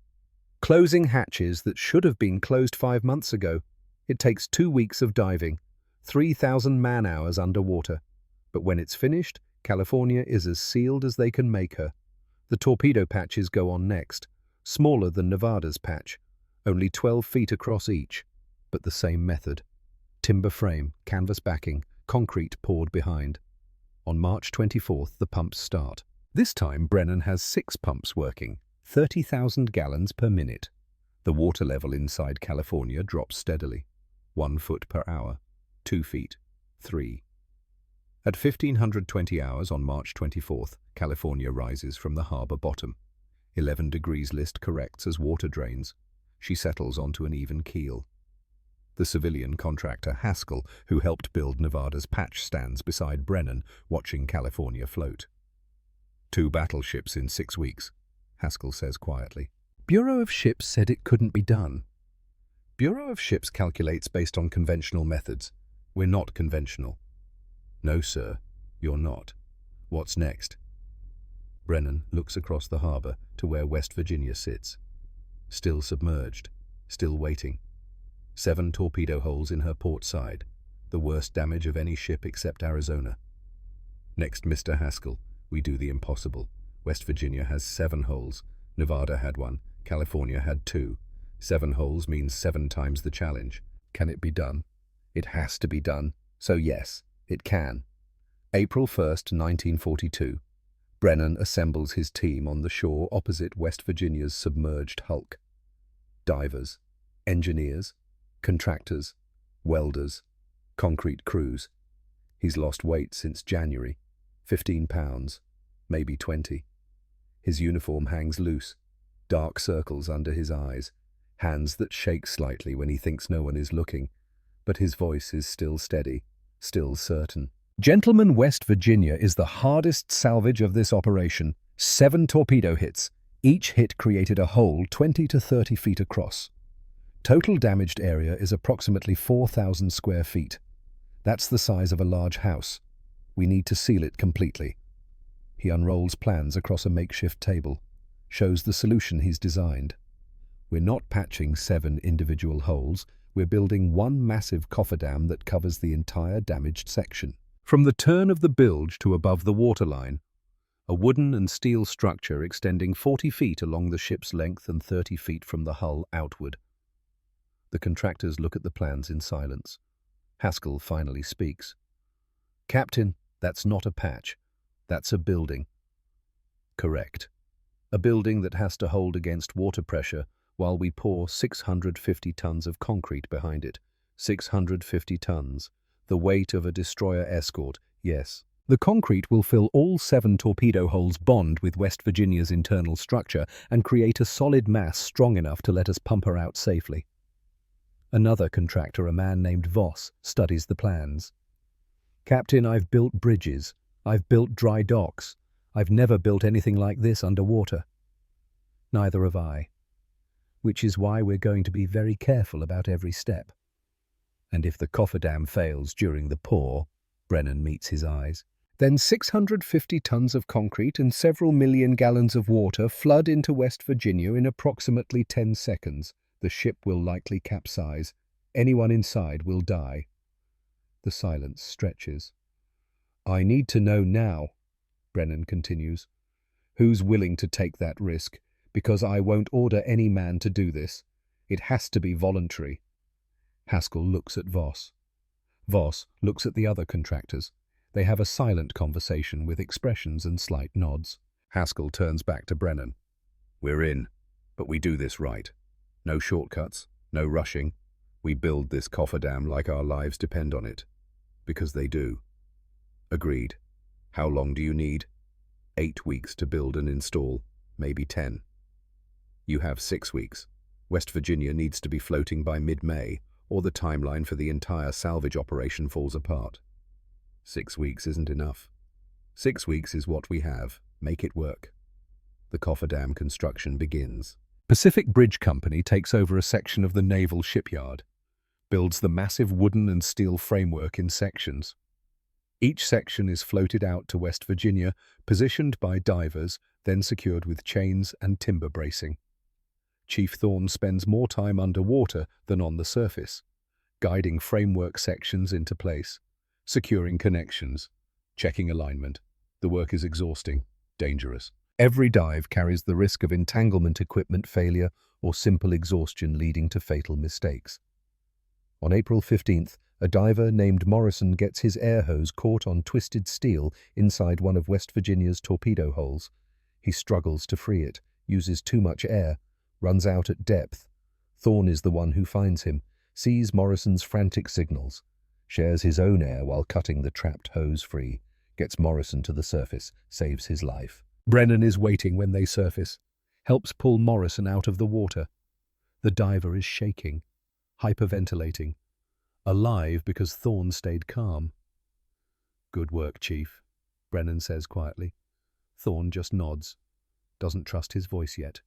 closing hatches that should have been closed 5 months ago. It takes 2 weeks of diving, 3,000 man-hours underwater. But when it's finished, California is as sealed as they can make her. The torpedo patches go on next, smaller than Nevada's patch, only 12 feet across each, but the same method. Timber frame, canvas backing, concrete poured behind. On March 24th, the pumps start. This time, Brennan has 6 pumps working, 30,000 gallons per minute. The water level inside California drops steadily, 1 foot per hour. 2 feet, 3. At 1520 hours on March 24th, California rises from the harbor bottom. 11 degrees list corrects as water drains. She settles onto an even keel. The civilian contractor Haskell, who helped build Nevada's patch, stands beside Brennan, watching California float. 2 battleships in 6 weeks, Haskell says quietly. Bureau of Ships said it couldn't be done. Bureau of Ships calculates based on conventional methods. We're not conventional. No, sir, you're not. What's next? Brennan looks across the harbor to where West Virginia sits. Still submerged, still waiting. 7 torpedo holes in her port side, the worst damage of any ship except Arizona. Next, Mr. Haskell, we do the impossible. West Virginia has 7 holes. Nevada had 1. California had 2. 7 holes means 7 times the challenge. Can it be done? It has to be done. So yes, it can. April 1st, 1942. Brennan assembles his team on the shore opposite West Virginia's submerged hulk. Divers, engineers, contractors, welders, concrete crews. He's lost weight since January, 15 pounds, maybe 20. His uniform hangs loose, dark circles under his eyes, hands that shake slightly when he thinks no one is looking, but his voice is still steady, still certain. Gentlemen, West Virginia is the hardest salvage of this operation. 7 torpedo hits. Each hit created a hole 20 to 30 feet across. Total damaged area is approximately 4,000 square feet. That's the size of a large house. We need to seal it completely. He unrolls plans across a makeshift table, shows the solution he's designed. We're not patching 7 individual holes. We're building one massive cofferdam that covers the entire damaged section. From the turn of the bilge to above the waterline, a wooden and steel structure extending 40 feet along the ship's length and 30 feet from the hull outward. The contractors look at the plans in silence. Haskell finally speaks. "Captain, that's not a patch. That's a building." "Correct. A building that has to hold against water pressure while we pour 650 tons of concrete behind it. 650 tons. The weight of a destroyer escort, yes. The concrete will fill all 7 torpedo holes, bond with West Virginia's internal structure, and create a solid mass strong enough to let us pump her out safely. Another contractor, a man named Voss, studies the plans. "Captain, I've built bridges. I've built dry docks. I've never built anything like this underwater." "Neither have I. Which is why we're going to be very careful about every step." "And if the cofferdam fails during the pour," Brennan meets his eyes, "then 650 tons of concrete and several million gallons of water flood into West Virginia in approximately 10 seconds. The ship will likely capsize. Anyone inside will die." The silence stretches. "I need to know now," Brennan continues, "who's willing to take that risk, because I won't order any man to do this. It has to be voluntary." Haskell looks at Voss. Voss looks at the other contractors. They have a silent conversation with expressions and slight nods. Haskell turns back to Brennan. "We're in, but we do this right. No shortcuts, no rushing. We build this cofferdam like our lives depend on it. Because they do." "Agreed. How long do you need?" 8 weeks to build and install, maybe 10. "You have 6 weeks. West Virginia needs to be floating by mid-May, or the timeline for the entire salvage operation falls apart." 6 weeks isn't enough. 6 weeks is what we have. Make it work." The cofferdam construction begins. Pacific Bridge Company takes over a section of the naval shipyard, builds the massive wooden and steel framework in sections. Each section is floated out to West Virginia, positioned by divers, then secured with chains and timber bracing. Chief Thorne spends more time underwater than on the surface, guiding framework sections into place, securing connections, checking alignment. The work is exhausting, dangerous. Every dive carries the risk of entanglement equipment failure or simple exhaustion leading to fatal mistakes. On April 15th, a diver named Morrison gets his air hose caught on twisted steel inside one of West Virginia's torpedo holes. He struggles to free it, uses too much air, runs out at depth. Thorne is the one who finds him, sees Morrison's frantic signals, shares his own air while cutting the trapped hose free, gets Morrison to the surface, saves his life. Brennan is waiting when they surface, helps pull Morrison out of the water. The diver is shaking, hyperventilating, alive because Thorne stayed calm. "Good work, Chief," Brennan says quietly. Thorne just nods, doesn't trust his voice yet.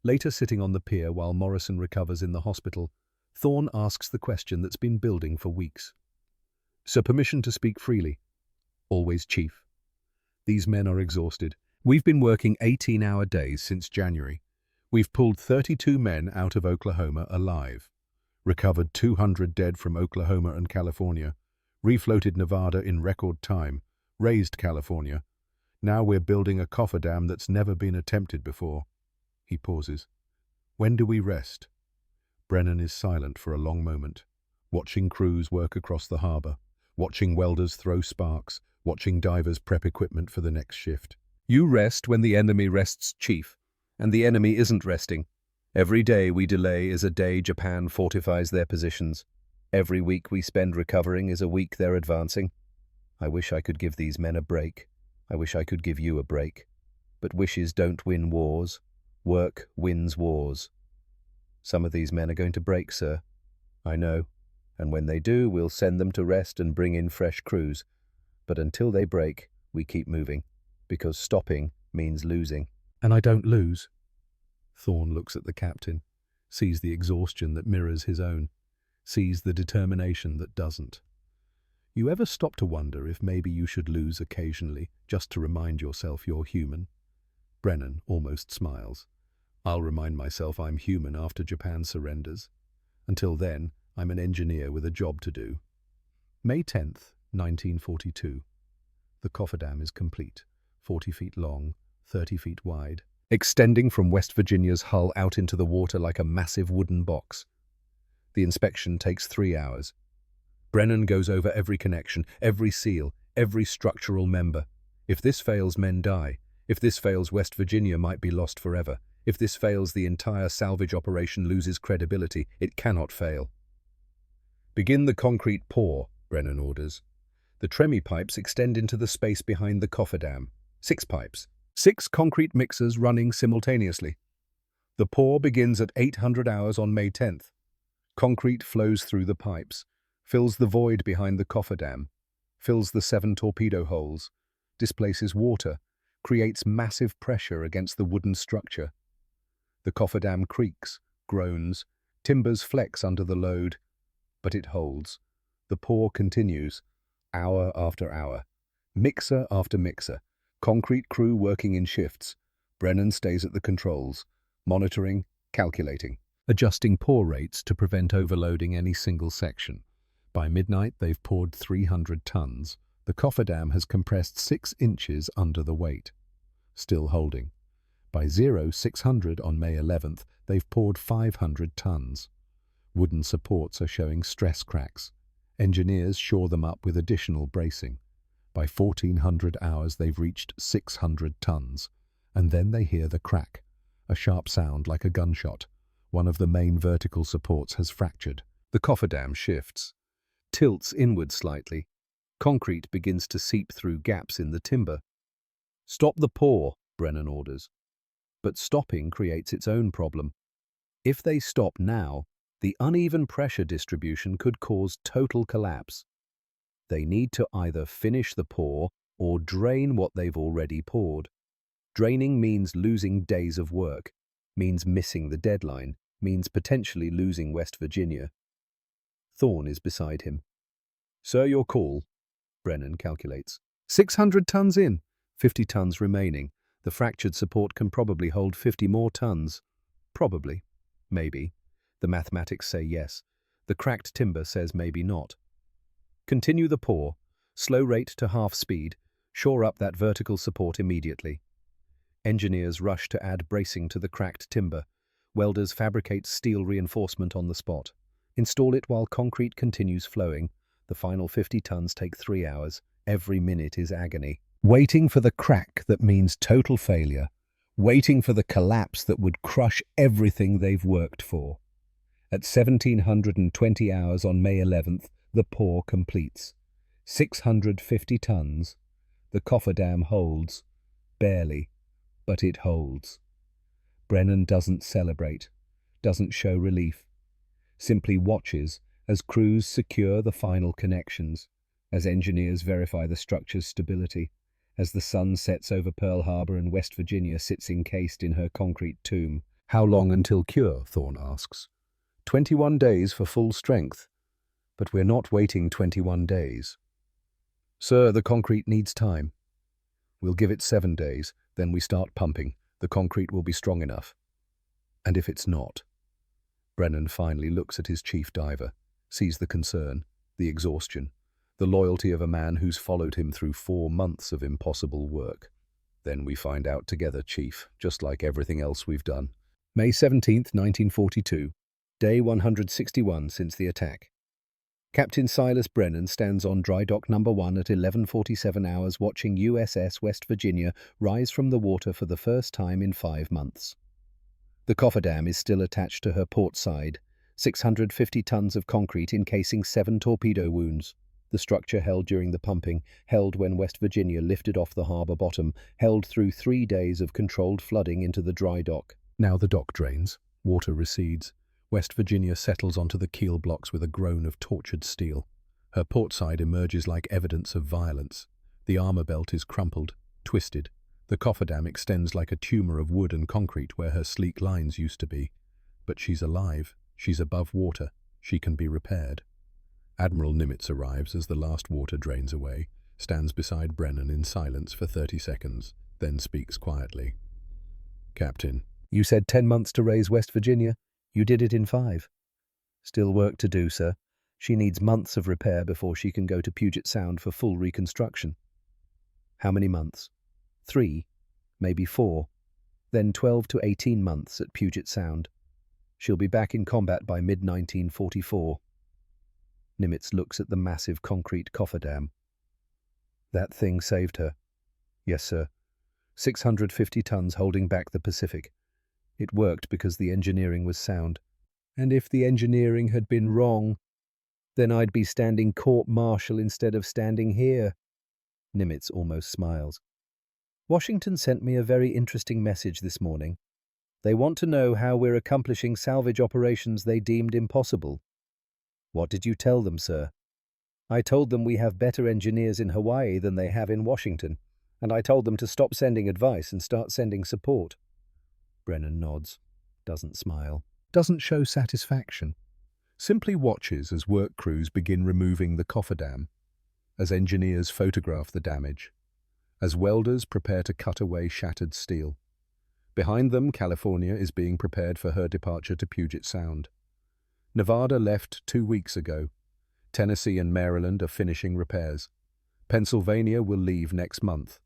Later, sitting on the pier while Morrison recovers in the hospital, Thorne asks the question that's been building for weeks. "So permission to speak freely?" "Always, Chief." "These men are exhausted. We've been working 18-hour days since January. We've pulled 32 men out of Oklahoma alive, recovered 200 dead from Oklahoma and California, refloated Nevada in record time, raised California. Now we're building a cofferdam that's never been attempted before." He pauses. "When do we rest?" Brennan is silent for a long moment, watching crews work across the harbor, watching welders throw sparks, watching divers prep equipment for the next shift. "You rest when the enemy rests, Chief, and the enemy isn't resting. Every day we delay is a day Japan fortifies their positions. Every week we spend recovering is a week they're advancing. I wish I could give these men a break. I wish I could give you a break. But wishes don't win wars. Work wins wars. Some of these men are going to break, sir. I know. And when they do, we'll send them to rest and bring in fresh crews. But until they break, we keep moving, because stopping means losing." "And I don't lose." Thorne looks at the captain, sees the exhaustion that mirrors his own, sees the determination that doesn't. "You ever stop to wonder if maybe you should lose occasionally, just to remind yourself you're human?" Brennan almost smiles. "I'll remind myself I'm human after Japan surrenders. Until then, I'm an engineer with a job to do." May 10th, 1942. The cofferdam is complete, 40 feet long, 30 feet wide, extending from West Virginia's hull out into the water like a massive wooden box. The inspection takes 3 hours. Brennan goes over every connection, every seal, every structural member. If this fails, men die. If this fails, West Virginia might be lost forever. If this fails, the entire salvage operation loses credibility. It cannot fail. "Begin the concrete pour," Brennan orders. The tremie pipes extend into the space behind the cofferdam. 6 pipes. 6 concrete mixers running simultaneously. The pour begins at 800 hours on May 10th. Concrete flows through the pipes, fills the void behind the cofferdam, fills the 7 torpedo holes, displaces water, creates massive pressure against the wooden structure. The cofferdam creaks, groans, timbers flex under the load, but it holds. The pour continues, hour after hour, mixer after mixer, concrete crew working in shifts. Brennan stays at the controls, monitoring, calculating, adjusting pour rates to prevent overloading any single section. By midnight, they've poured 300 tons. The cofferdam has compressed 6 inches under the weight. Still holding. By 0600 on May 11th, they've poured 500 tons. Wooden supports are showing stress cracks. Engineers shore them up with additional bracing. By 1400 hours, they've reached 600 tons. And then they hear the crack, a sharp sound like a gunshot. One of the main vertical supports has fractured. The cofferdam shifts, tilts inward slightly. Concrete begins to seep through gaps in the timber. Stop the pour, Brennan orders. But stopping creates its own problem. If they stop now, the uneven pressure distribution could cause total collapse. They need to either finish the pour or drain what they've already poured. Draining means losing days of work, means missing the deadline, means potentially losing West Virginia. Thorne is beside him. Sir, your call, Brennan calculates. 600 tons in, 50 tons remaining. The fractured support can probably hold 50 more tons. Probably. Maybe. The mathematics say yes. The cracked timber says maybe not. Continue the pour. Slow rate to half speed. Shore up that vertical support immediately. Engineers rush to add bracing to the cracked timber. Welders fabricate steel reinforcement on the spot. Install it while concrete continues flowing. The final 50 tons take 3 hours. Every minute is agony. Waiting for the crack that means total failure. Waiting for the collapse that would crush everything they've worked for. At 1720 hours on May 11th, the pour completes. 650 tons. The cofferdam holds. Barely, but it holds. Brennan doesn't celebrate, doesn't show relief. Simply watches as crews secure the final connections, as engineers verify the structure's stability, as the sun sets over Pearl Harbor and West Virginia sits encased in her concrete tomb. How long until cure, Thorne asks. 21 days for full strength. But we're not waiting 21 days. Sir, the concrete needs time. We'll give it 7 days, then we start pumping. The concrete will be strong enough. And if it's not? Brennan finally looks at his chief diver, sees the concern, the exhaustion, the loyalty of a man who's followed him through 4 months of impossible work. Then we find out together, Chief, just like everything else we've done. May 17th, 1942. Day 161 since the attack. Captain Silas Brennan stands on dry dock number 1 at 11:47 hours watching USS West Virginia rise from the water for the first time in 5 months. The cofferdam is still attached to her port side, 650 tons of concrete encasing 7 torpedo wounds. The structure held during the pumping, held when West Virginia lifted off the harbor bottom, held through 3 days of controlled flooding into the dry dock. Now the dock drains, water recedes. West Virginia settles onto the keel blocks with a groan of tortured steel. Her port side emerges like evidence of violence. The armor belt is crumpled, twisted. The cofferdam extends like a tumor of wood and concrete where her sleek lines used to be. But she's alive. She's above water. She can be repaired. Admiral Nimitz arrives as the last water drains away, stands beside Brennan in silence for 30 seconds, then speaks quietly. Captain, you said 10 months to raise West Virginia. You did it in 5. Still work to do, sir. She needs months of repair before she can go to Puget Sound for full reconstruction. How many months? 3, maybe 4, then 12 to 18 months at Puget Sound. She'll be back in combat by mid-1944. Nimitz looks at the massive concrete cofferdam. That thing saved her. Yes, sir. 650 tons holding back the Pacific. It worked because the engineering was sound. And if the engineering had been wrong, Then I'd be standing court-martial instead of standing here. Nimitz almost smiles. Washington sent me a very interesting message this morning. They want to know how we're accomplishing salvage operations they deemed impossible. What did you tell them, sir? I told them we have better engineers in Hawaii than they have in Washington, and I told them to stop sending advice and start sending support. Brennan nods, doesn't smile, doesn't show satisfaction. Simply watches as work crews begin removing the cofferdam, as engineers photograph the damage, as welders prepare to cut away shattered steel. Behind them, California is being prepared for her departure to Puget Sound. Nevada left 2 weeks ago. Tennessee and Maryland are finishing repairs. Pennsylvania will leave next month.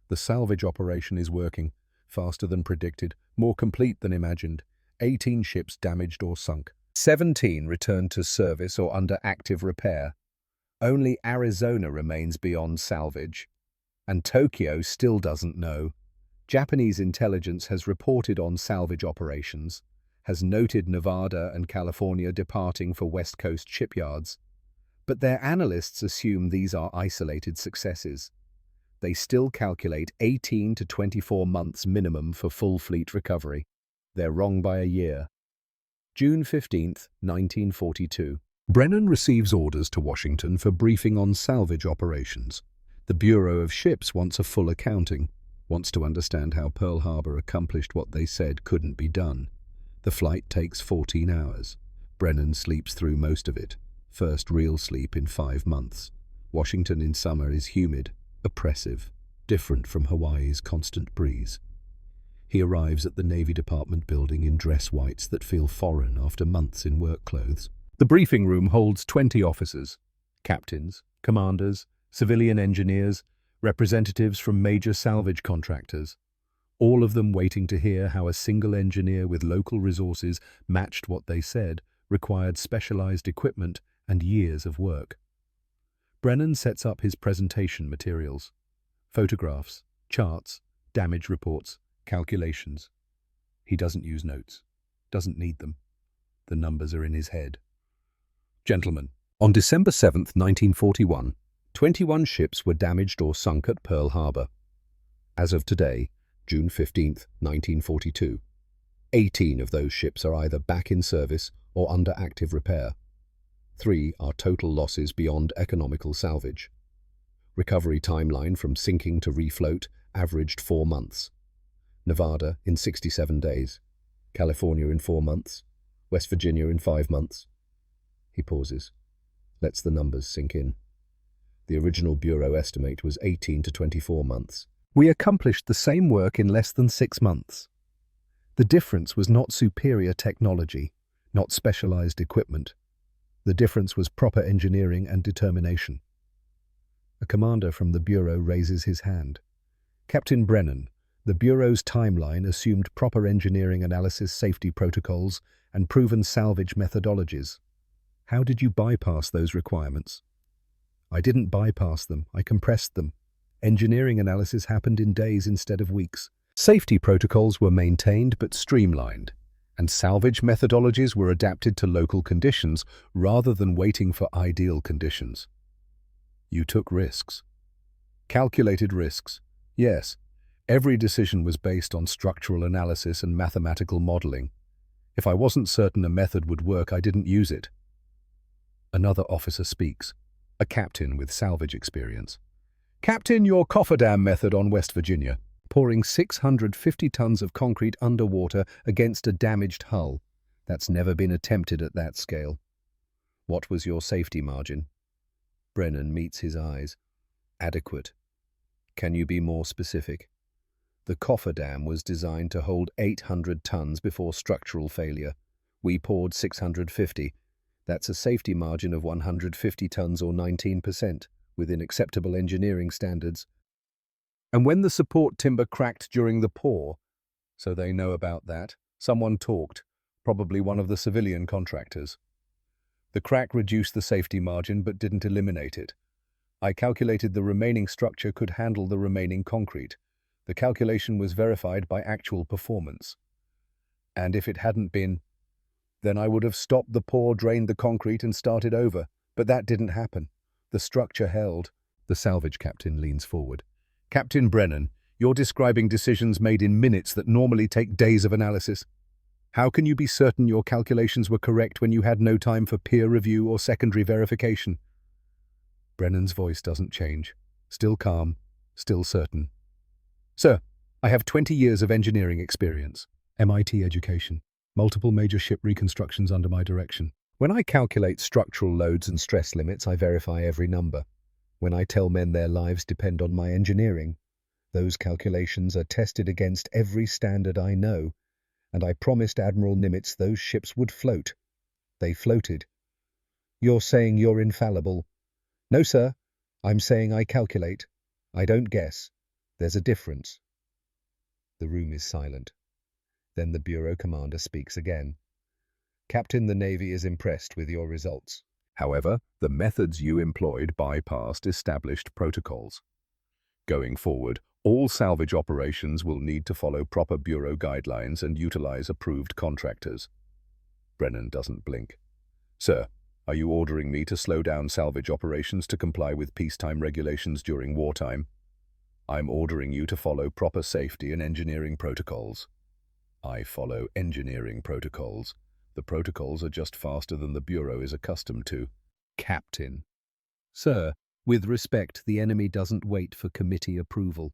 The salvage operation is working, faster than predicted, more complete than imagined. 18 ships damaged or sunk. 17 returned to service or under active repair. Only Arizona remains beyond salvage. And Tokyo still doesn't know. Japanese intelligence has reported on salvage operations, has noted Nevada and California departing for West Coast shipyards. But their analysts assume these are isolated successes. They still calculate 18 to 24 months minimum for full fleet recovery. They're wrong by a year. June 15, 1942. Brennan receives orders to Washington for briefing on salvage operations. The Bureau of Ships wants a full accounting, wants to understand how Pearl Harbor accomplished what they said couldn't be done. The flight takes 14 hours. Brennan sleeps through most of it. First real sleep in 5 months. Washington in summer is humid, oppressive, different from Hawaii's constant breeze. He arrives at the Navy Department building in dress whites that feel foreign after months in work clothes. The briefing room holds 20 officers, captains, commanders, civilian engineers, representatives from major salvage contractors, all of them waiting to hear how a single engineer with local resources matched what they said, required specialized equipment and years of work. Brennan sets up his presentation materials, photographs, charts, damage reports, calculations. He doesn't use notes, doesn't need them. The numbers are in his head. Gentlemen, on December 7, 1941, 21 ships were damaged or sunk at Pearl Harbor. As of today, June 15, 1942, 18 of those ships are either back in service or under active repair. 3 are total losses beyond economical salvage. Recovery timeline from sinking to refloat averaged 4 months. Nevada in 67 days, California in 4 months, West Virginia in 5 months. He pauses, lets the numbers sink in. The original Bureau estimate was 18 to 24 months. We accomplished the same work in less than 6 months. The difference was not superior technology, not specialized equipment. The difference was proper engineering and determination. A commander from the Bureau raises his hand. Captain Brennan, the Bureau's timeline assumed proper engineering analysis safety protocols and proven salvage methodologies. How did you bypass those requirements? I didn't bypass them, I compressed them. Engineering analysis happened in days instead of weeks. Safety protocols were maintained but streamlined, and salvage methodologies were adapted to local conditions rather than waiting for ideal conditions. You took risks. Calculated risks. Yes, every decision was based on structural analysis and mathematical modeling. If I wasn't certain a method would work, I didn't use it. Another officer speaks, a captain with salvage experience. Captain, your cofferdam method on West Virginia, pouring 650 tons of concrete underwater against a damaged hull. That's never been attempted at that scale. What was your safety margin? Brennan meets his eyes. Adequate. Can you be more specific? The cofferdam was designed to hold 800 tons before structural failure. We poured 650. That's a safety margin of 150 tons or 19%, within acceptable engineering standards. And when the support timber cracked during the pour, so they know about that, someone talked, probably one of the civilian contractors. The crack reduced the safety margin but didn't eliminate it. I calculated the remaining structure could handle the remaining concrete. The calculation was verified by actual performance. And if it hadn't been, then I would have stopped the pour, drained the concrete, and started over. But that didn't happen. The structure held. The salvage captain leans forward. Captain Brennan, you're describing decisions made in minutes that normally take days of analysis. How can you be certain your calculations were correct when you had no time for peer review or secondary verification? Brennan's voice doesn't change. Still calm, still certain. Sir, I have 20 years of engineering experience. MIT education. Multiple major ship reconstructions under my direction. When I calculate structural loads and stress limits, I verify every number. When I tell men their lives depend on my engineering, those calculations are tested against every standard I know, and I promised Admiral Nimitz those ships would float. They floated. You're saying you're infallible. No, sir. I'm saying I calculate. I don't guess. There's a difference. The room is silent. Then the Bureau commander speaks again. Captain, the Navy is impressed with your results. However, the methods you employed bypassed established protocols. Going forward, all salvage operations will need to follow proper Bureau guidelines and utilize approved contractors. Brennan doesn't blink. Sir, are you ordering me to slow down salvage operations to comply with peacetime regulations during wartime? I'm ordering you to follow proper safety and engineering protocols. I follow engineering protocols. The protocols are just faster than the Bureau is accustomed to. Captain. Sir, with respect, the enemy doesn't wait for committee approval.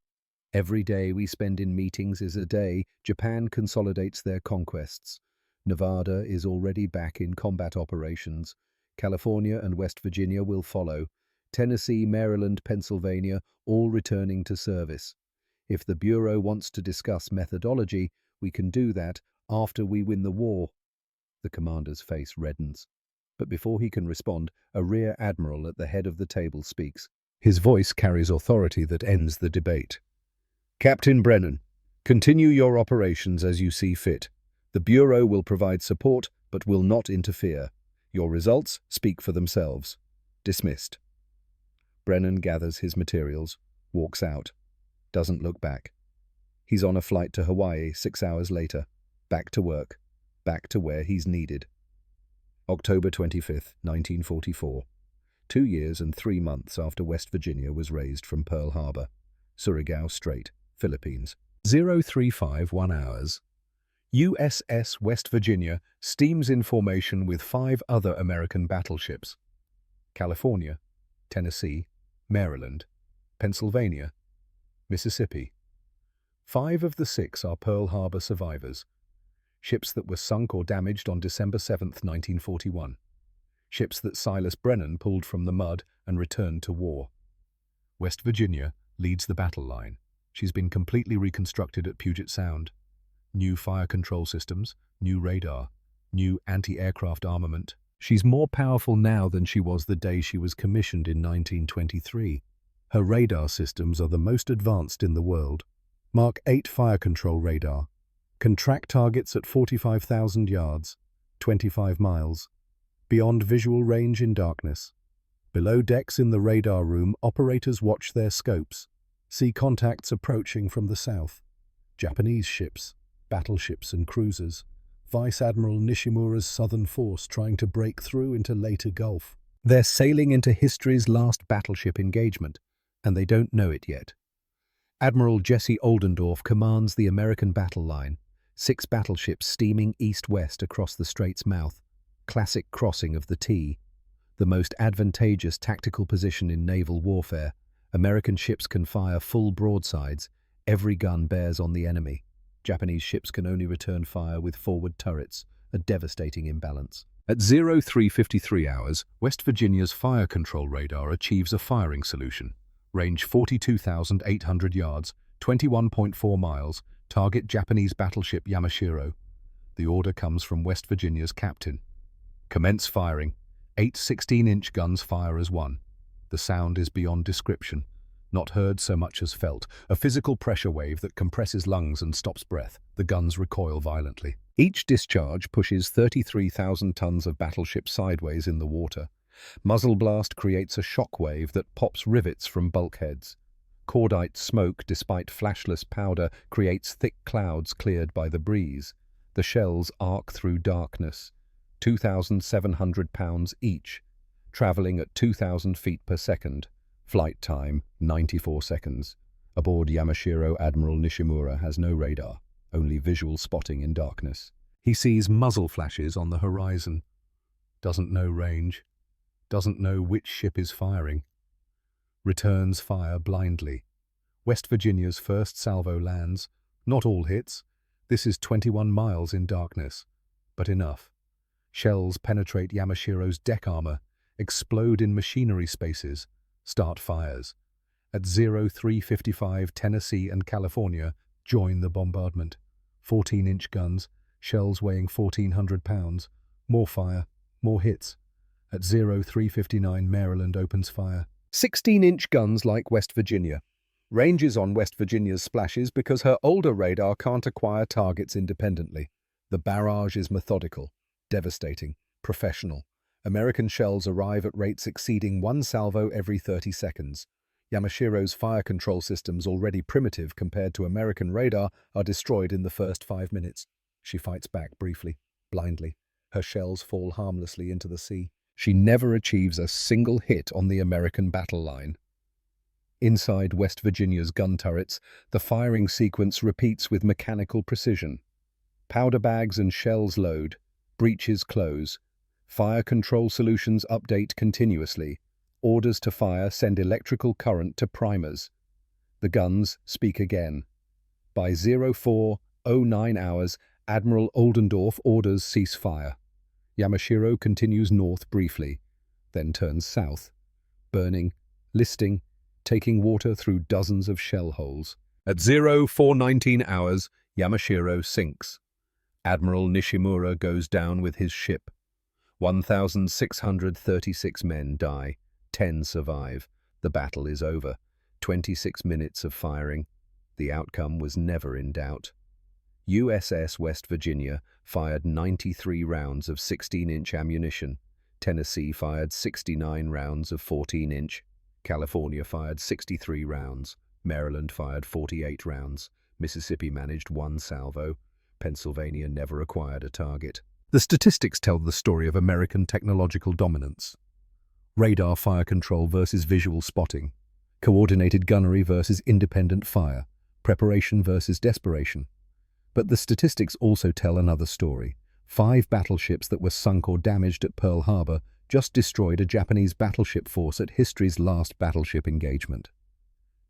Every day we spend in meetings is a day Japan consolidates their conquests. Nevada is already back in combat operations. California and West Virginia will follow. Tennessee, Maryland, Pennsylvania, all returning to service. If the Bureau wants to discuss methodology, we can do that after we win the war. The commander's face reddens. But before he can respond, a rear admiral at the head of the table speaks. His voice carries authority that ends the debate. Captain Brennan, continue your operations as you see fit. The Bureau will provide support, but will not interfere. Your results speak for themselves. Dismissed. Brennan gathers his materials, walks out, doesn't look back. He's on a flight to Hawaii 6 hours later. Back to work. Back to where he's needed. October 25th, 1944. 2 years and 3 months after West Virginia was raised from Pearl Harbor, Surigao Strait, Philippines. 0351 hours. USS West Virginia steams in formation with 5 other American battleships. California, Tennessee, Maryland, Pennsylvania, Mississippi. 5 of the 6 are Pearl Harbor survivors. Ships that were sunk or damaged on December 7, 1941. Ships that Silas Brennan pulled from the mud and returned to war. West Virginia leads the battle line. She's been completely reconstructed at Puget Sound. New fire control systems, new radar, new anti-aircraft armament. She's more powerful now than she was the day she was commissioned in 1923. Her radar systems are the most advanced in the world. Mark 8 fire control radar. Can track targets at 45,000 yards, 25 miles, beyond visual range in darkness. Below decks in the radar room, operators watch their scopes, see contacts approaching from the south. Japanese ships, battleships and cruisers. Vice Admiral Nishimura's Southern Force trying to break through into later Gulf. They're sailing into history's last battleship engagement, and they don't know it yet. Admiral Jesse Oldendorf commands the American battle line. 6 battleships steaming east-west across the strait's mouth. Classic crossing of the T. The most advantageous tactical position in naval warfare. American ships can fire full broadsides. Every gun bears on the enemy. Japanese ships can only return fire with forward turrets. A devastating imbalance. At 0353 hours, West Virginia's fire control radar achieves a firing solution. Range 42,800 yards, 21.4 miles. Target Japanese battleship Yamashiro. The order comes from West Virginia's captain. Commence firing. 8 16-inch guns fire as one. The sound is beyond description. Not heard so much as felt. A physical pressure wave that compresses lungs and stops breath. The guns recoil violently. Each discharge pushes 33,000 tons of battleship sideways in the water. Muzzle blast creates a shock wave that pops rivets from bulkheads. Cordite smoke, despite flashless powder, creates thick clouds cleared by the breeze. The shells arc through darkness. 2,700 pounds each. traveling at 2,000 feet per second. Flight time, 94 seconds. Aboard Yamashiro, Admiral Nishimura has no radar, only visual spotting in darkness. He sees muzzle flashes on the horizon. Doesn't know range. Doesn't know which ship is firing. Returns fire blindly. West Virginia's first salvo lands. Not all hits. This is 21 miles in darkness, but enough. Shells penetrate Yamashiro's deck armor, explode in machinery spaces, start fires. At 0355, Tennessee and California join the bombardment. 14-inch guns, shells weighing 1,400 pounds. More fire, more hits. At 0359, Maryland opens fire. 16-inch guns like West Virginia. Ranges on West Virginia's splashes because her older radar can't acquire targets independently. The barrage is methodical, devastating, professional. American shells arrive at rates exceeding one salvo every 30 seconds. Yamashiro's fire control systems, already primitive compared to American radar, are destroyed in the first 5 minutes. She fights back briefly, blindly. Her shells fall harmlessly into the sea. She never achieves a single hit on the American battle line. Inside West Virginia's gun turrets, the firing sequence repeats with mechanical precision. Powder bags and shells load, breaches close. Fire control solutions update continuously. Orders to fire send electrical current to primers. The guns speak again. By 0409 hours, Admiral Oldendorf orders ceasefire. Yamashiro continues north briefly, then turns south, burning, listing, taking water through dozens of shell holes. At 0419 hours, Yamashiro sinks. Admiral Nishimura goes down with his ship. 1,636 men die. 10 survive. The battle is over. 26 minutes of firing. The outcome was never in doubt. USS West Virginia fired 93 rounds of 16-inch ammunition. Tennessee fired 69 rounds of 14-inch. California fired 63 rounds. Maryland fired 48 rounds. Mississippi managed 1 salvo. Pennsylvania never acquired a target. The statistics tell the story of American technological dominance. Radar fire control versus visual spotting. Coordinated gunnery versus independent fire. Preparation versus desperation. But the statistics also tell another story. 5 battleships that were sunk or damaged at Pearl Harbor just destroyed a Japanese battleship force at history's last battleship engagement.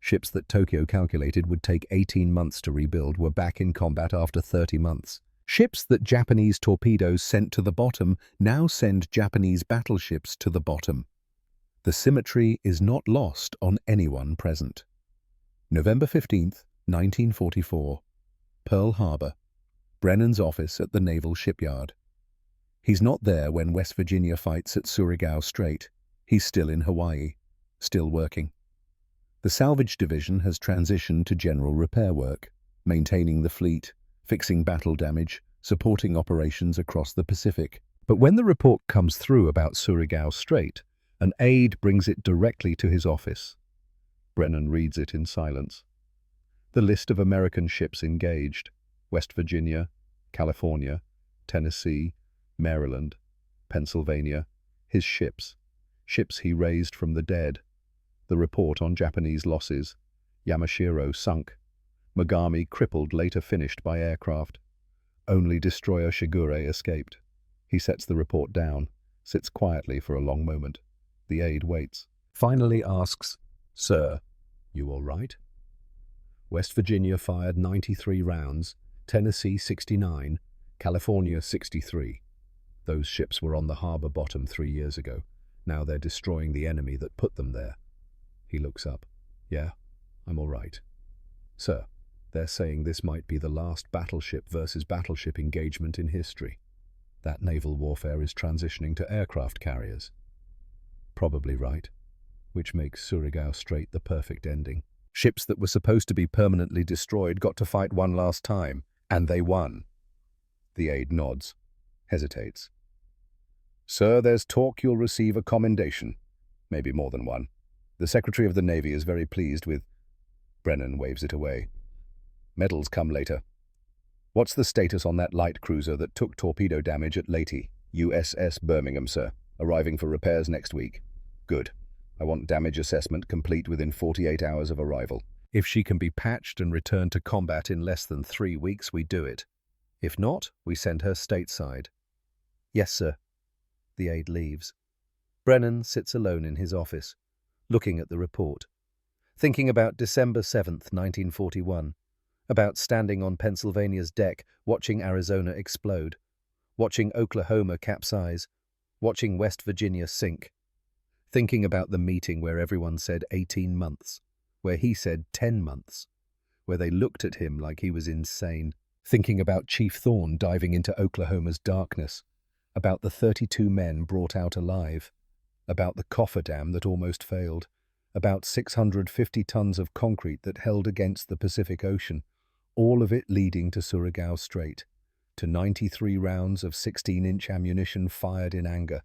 Ships that Tokyo calculated would take 18 months to rebuild were back in combat after 30 months. Ships that Japanese torpedoes sent to the bottom now send Japanese battleships to the bottom. The symmetry is not lost on anyone present. November 15th, 1944. Pearl Harbor. Brennan's office at the Naval Shipyard. He's not there when West Virginia fights at Surigao Strait. He's still in Hawaii, still working. The Salvage Division has transitioned to general repair work, maintaining the fleet, fixing battle damage, supporting operations across the Pacific. But when the report comes through about Surigao Strait, an aide brings it directly to his office. Brennan reads it in silence. The list of American ships engaged: West Virginia, California, Tennessee, Maryland, Pennsylvania, his ships he raised from the dead. The report on Japanese losses: Yamashiro sunk, Mogami crippled, later finished by aircraft. Only destroyer Shigure escaped. He sets the report down, sits quietly for a long moment. The aide waits, finally asks, "Sir, you all right?" West Virginia fired 93 rounds, Tennessee 69, California 63. Those ships were on the harbor bottom 3 years ago. Now they're destroying the enemy that put them there. He looks up. "Yeah, I'm all right." "Sir, they're saying this might be the last battleship versus battleship engagement in history. That naval warfare is transitioning to aircraft carriers." "Probably right, which makes Surigao Strait the perfect ending. Ships that were supposed to be permanently destroyed got to fight one last time, and they won." The aide nods, hesitates. "Sir, there's talk you'll receive a commendation. Maybe more than one. The Secretary of the Navy is very pleased with—" Brennan waves it away. "Medals come later. What's the status on that light cruiser that took torpedo damage at Leyte?" "USS Birmingham, sir. Arriving for repairs next week. Good. I want damage assessment complete within 48 hours of arrival. If she can be patched and returned to combat in less than 3 weeks, we do it. If not, we send her stateside. Yes, sir. The aide leaves. Brennan sits alone in his office, looking at the report, thinking about December 7th, 1941, about standing on Pennsylvania's deck, watching Arizona explode, watching Oklahoma capsize, watching West Virginia sink, thinking about the meeting where everyone said 18 months, where he said 10 months, where they looked at him like he was insane, thinking about Chief Thorne diving into Oklahoma's darkness, about the 32 men brought out alive, about the cofferdam that almost failed, about 650 tons of concrete that held against the Pacific Ocean, all of it leading to Surigao Strait, to 93 rounds of 16-inch ammunition fired in anger,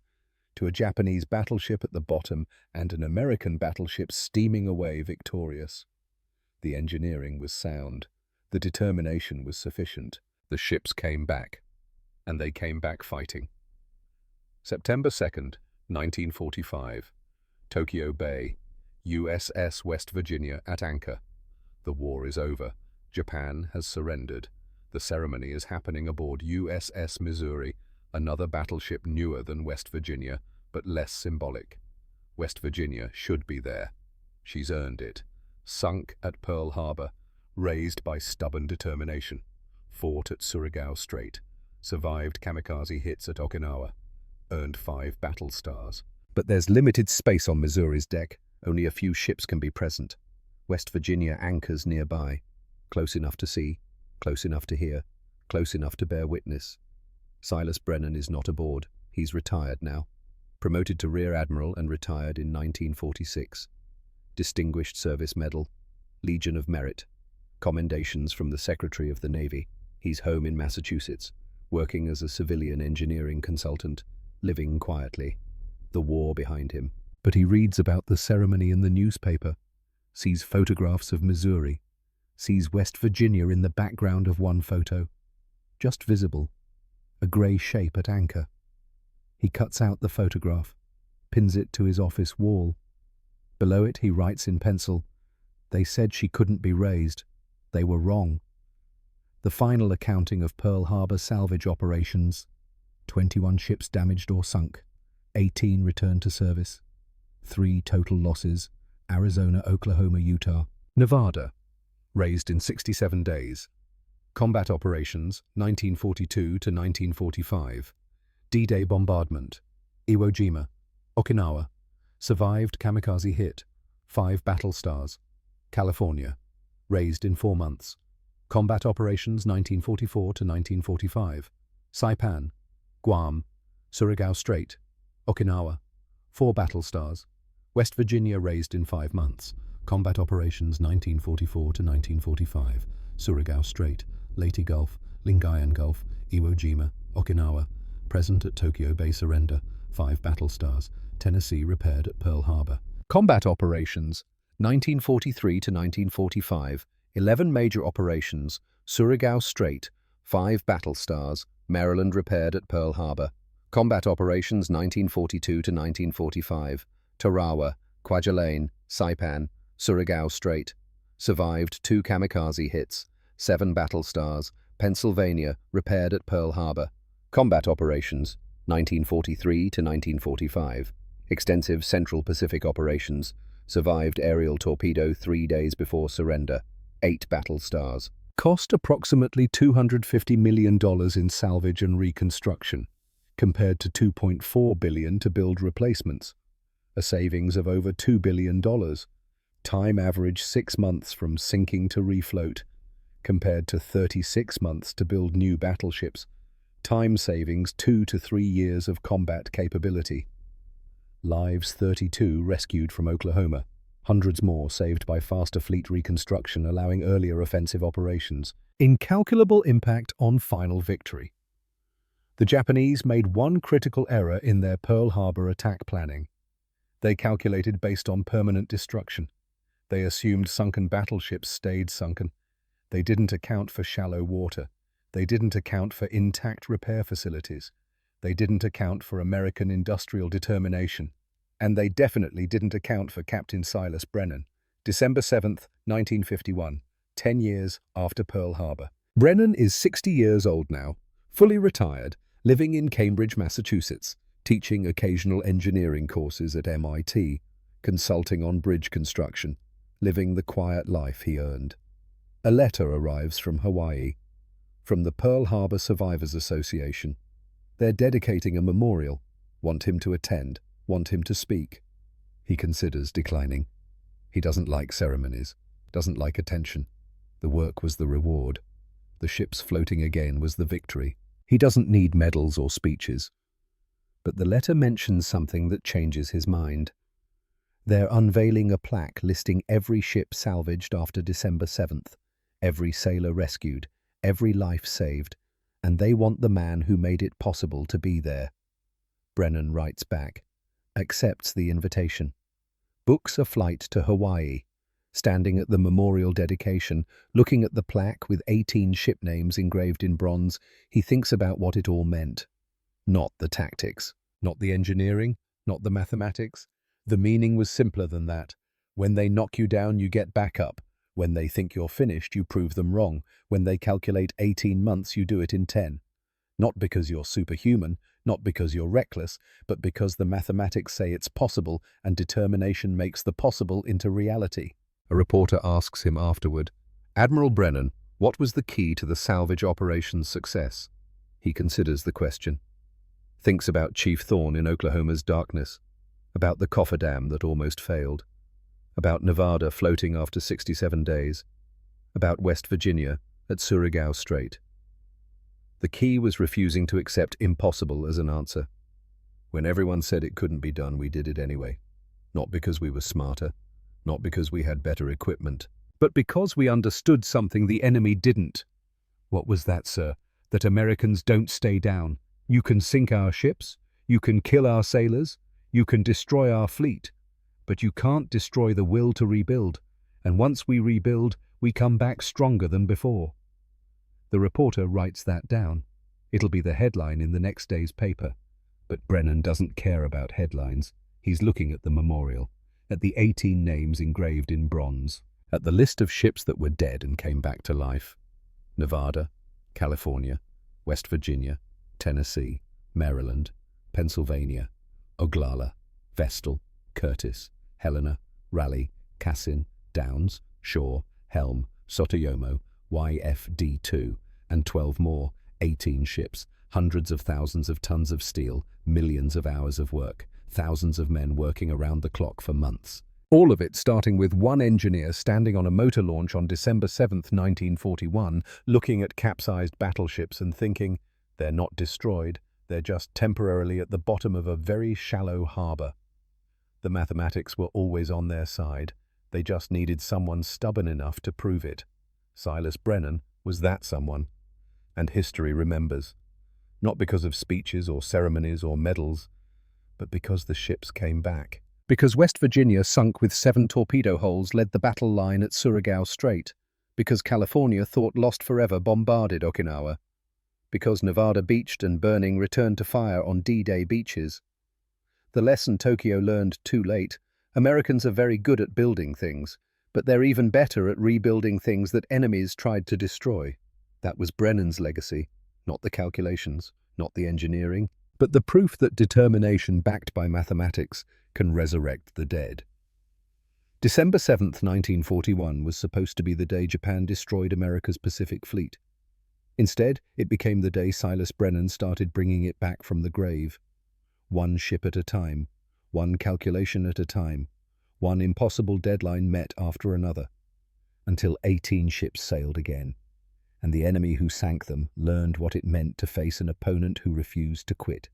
to a Japanese battleship at the bottom and an American battleship steaming away victorious. The engineering was sound. The determination was sufficient. The ships came back, and they came back fighting. September 2nd, 1945. Tokyo Bay, USS West Virginia at anchor. The war is over. Japan has surrendered. The ceremony is happening aboard USS Missouri, another battleship newer than West Virginia, but less symbolic. West Virginia should be there. She's earned it. Sunk at Pearl Harbor, raised by stubborn determination. Fought at Surigao Strait. Survived kamikaze hits at Okinawa. Earned 5 battle stars. But there's limited space on Missouri's deck. Only a few ships can be present. West Virginia anchors nearby. Close enough to see, close enough to hear, close enough to bear witness. Silas Brennan is not aboard. He's retired now. Promoted to Rear Admiral and retired in 1946. Distinguished Service Medal, Legion of Merit, commendations from the Secretary of the Navy. He's home in Massachusetts, working as a civilian engineering consultant, living quietly. The war behind him. But he reads about the ceremony in the newspaper, sees photographs of Missouri, sees West Virginia in the background of one photo, just visible, a grey shape at anchor. He cuts out the photograph, pins it to his office wall. Below it he writes in pencil, "They said she couldn't be raised. They were wrong." The final accounting of Pearl Harbor salvage operations: 21 ships damaged or sunk, 18 returned to service, 3 total losses: Arizona, Oklahoma, Utah, Nevada. Raised in 67 days. Combat operations 1942 to 1945. D-Day bombardment. Iwo Jima, Okinawa. Survived kamikaze hit. 5 battle stars. California. Raised in 4 months. Combat operations 1944 to 1945. Saipan, Guam, Surigao Strait, Okinawa. 4 battle stars. West Virginia raised in 5 months. Combat operations 1944 to 1945. Surigao Strait, Leyte Gulf, Lingayen Gulf, Iwo Jima, Okinawa. Present at Tokyo Bay surrender. 5 battle stars. Tennessee repaired at Pearl Harbor. Combat operations 1943 to 1945. 11 major operations. Surigao Strait, 5 battle stars. Maryland repaired at Pearl Harbor. Combat operations 1942 to 1945. Tarawa, Kwajalein, Saipan, Surigao Strait. Survived 2 kamikaze hits. 7 battle stars. Pennsylvania repaired at Pearl Harbor. Combat operations 1943 to 1945. Extensive Central Pacific operations. Survived aerial torpedo 3 days before surrender. 8 battle stars. Cost approximately $250 million in salvage and reconstruction, compared to $2.4 billion to build replacements. A savings of over $2 billion. Time average 6 months from sinking to refloat, compared to 36 months to build new battleships. Time savings 2 to 3 years of combat capability. Lives 32 rescued from Oklahoma. Hundreds more saved by faster fleet reconstruction, allowing earlier offensive operations. Incalculable impact on final victory. The Japanese made one critical error in their Pearl Harbor attack planning. They calculated based on permanent destruction. They assumed sunken battleships stayed sunken. They didn't account for shallow water. They didn't account for intact repair facilities. They didn't account for American industrial determination. And they definitely didn't account for Captain Silas Brennan. December 7th, 1951, 10 years after Pearl Harbor. Brennan is 60 years old now, fully retired, living in Cambridge, Massachusetts, teaching occasional engineering courses at MIT, consulting on bridge construction, living the quiet life he earned. A letter arrives from Hawaii, from the Pearl Harbor Survivors Association. They're dedicating a memorial, want him to attend, want him to speak. He considers declining. He doesn't like ceremonies, doesn't like attention. The work was the reward. The ships floating again was the victory. He doesn't need medals or speeches. But the letter mentions something that changes his mind. They're unveiling a plaque listing every ship salvaged after December 7th, every sailor rescued, every life saved, and they want the man who made it possible to be there. Brennan writes back, accepts the invitation, books a flight to Hawaii, standing at the memorial dedication, looking at the plaque with 18 ship names engraved in bronze. He thinks about what it all meant. Not the tactics, not the engineering, not the mathematics. The meaning was simpler than that. When they knock you down, you get back up. When they think you're finished, you prove them wrong. When they calculate 18 months, you do it in 10. Not because you're superhuman, not because you're reckless, but because the mathematics say it's possible and determination makes the possible into reality. A reporter asks him afterward, Admiral Brennan, what was the key to the salvage operation's success? He considers the question. Thinks about Chief Thorne in Oklahoma's darkness, about the cofferdam that almost failed, about Nevada floating after 67 days, about West Virginia at Surigao Strait. The key was refusing to accept impossible as an answer. When everyone said it couldn't be done, we did it anyway. Not because we were smarter, not because we had better equipment, but because we understood something the enemy didn't. What was that, sir? That Americans don't stay down. You can sink our ships, you can kill our sailors, you can destroy our fleet, but you can't destroy the will to rebuild, and once we rebuild, we come back stronger than before. The reporter writes that down. It'll be the headline in the next day's paper. But Brennan doesn't care about headlines. He's looking at the memorial, at the 18 names engraved in bronze, at the list of ships that were dead and came back to life. Nevada, California, West Virginia, Tennessee, Maryland, Pennsylvania, Oglala, Vestal, Curtis, Helena, Raleigh, Cassin, Downs, Shaw, Helm, Sotoyomo, YFD2, and 12 more, 18 ships, hundreds of thousands of tons of steel, millions of hours of work, thousands of men working around the clock for months. All of it starting with one engineer standing on a motor launch on December 7th, 1941, looking at capsized battleships and thinking, they're not destroyed, they're just temporarily at the bottom of a very shallow harbor. The mathematics were always on their side. They just needed someone stubborn enough to prove it. Silas Brennan was that someone. And history remembers. Not because of speeches or ceremonies or medals, but because the ships came back. Because West Virginia, sunk with 7 torpedo holes, led the battle line at Surigao Strait. Because California, thought lost forever, bombarded Okinawa. Because Nevada, beached and burning, returned to fire on D-Day beaches. The lesson Tokyo learned too late. Americans are very good at building things, but they're even better at rebuilding things that enemies tried to destroy. That was Brennan's legacy, not the calculations, not the engineering, but the proof that determination backed by mathematics can resurrect the dead. December 7th, 1941 was supposed to be the day Japan destroyed America's Pacific Fleet. Instead, it became the day Silas Brennan started bringing it back from the grave. One ship at a time, one calculation at a time, one impossible deadline met after another, until 18 ships sailed again, and the enemy who sank them learned what it meant to face an opponent who refused to quit.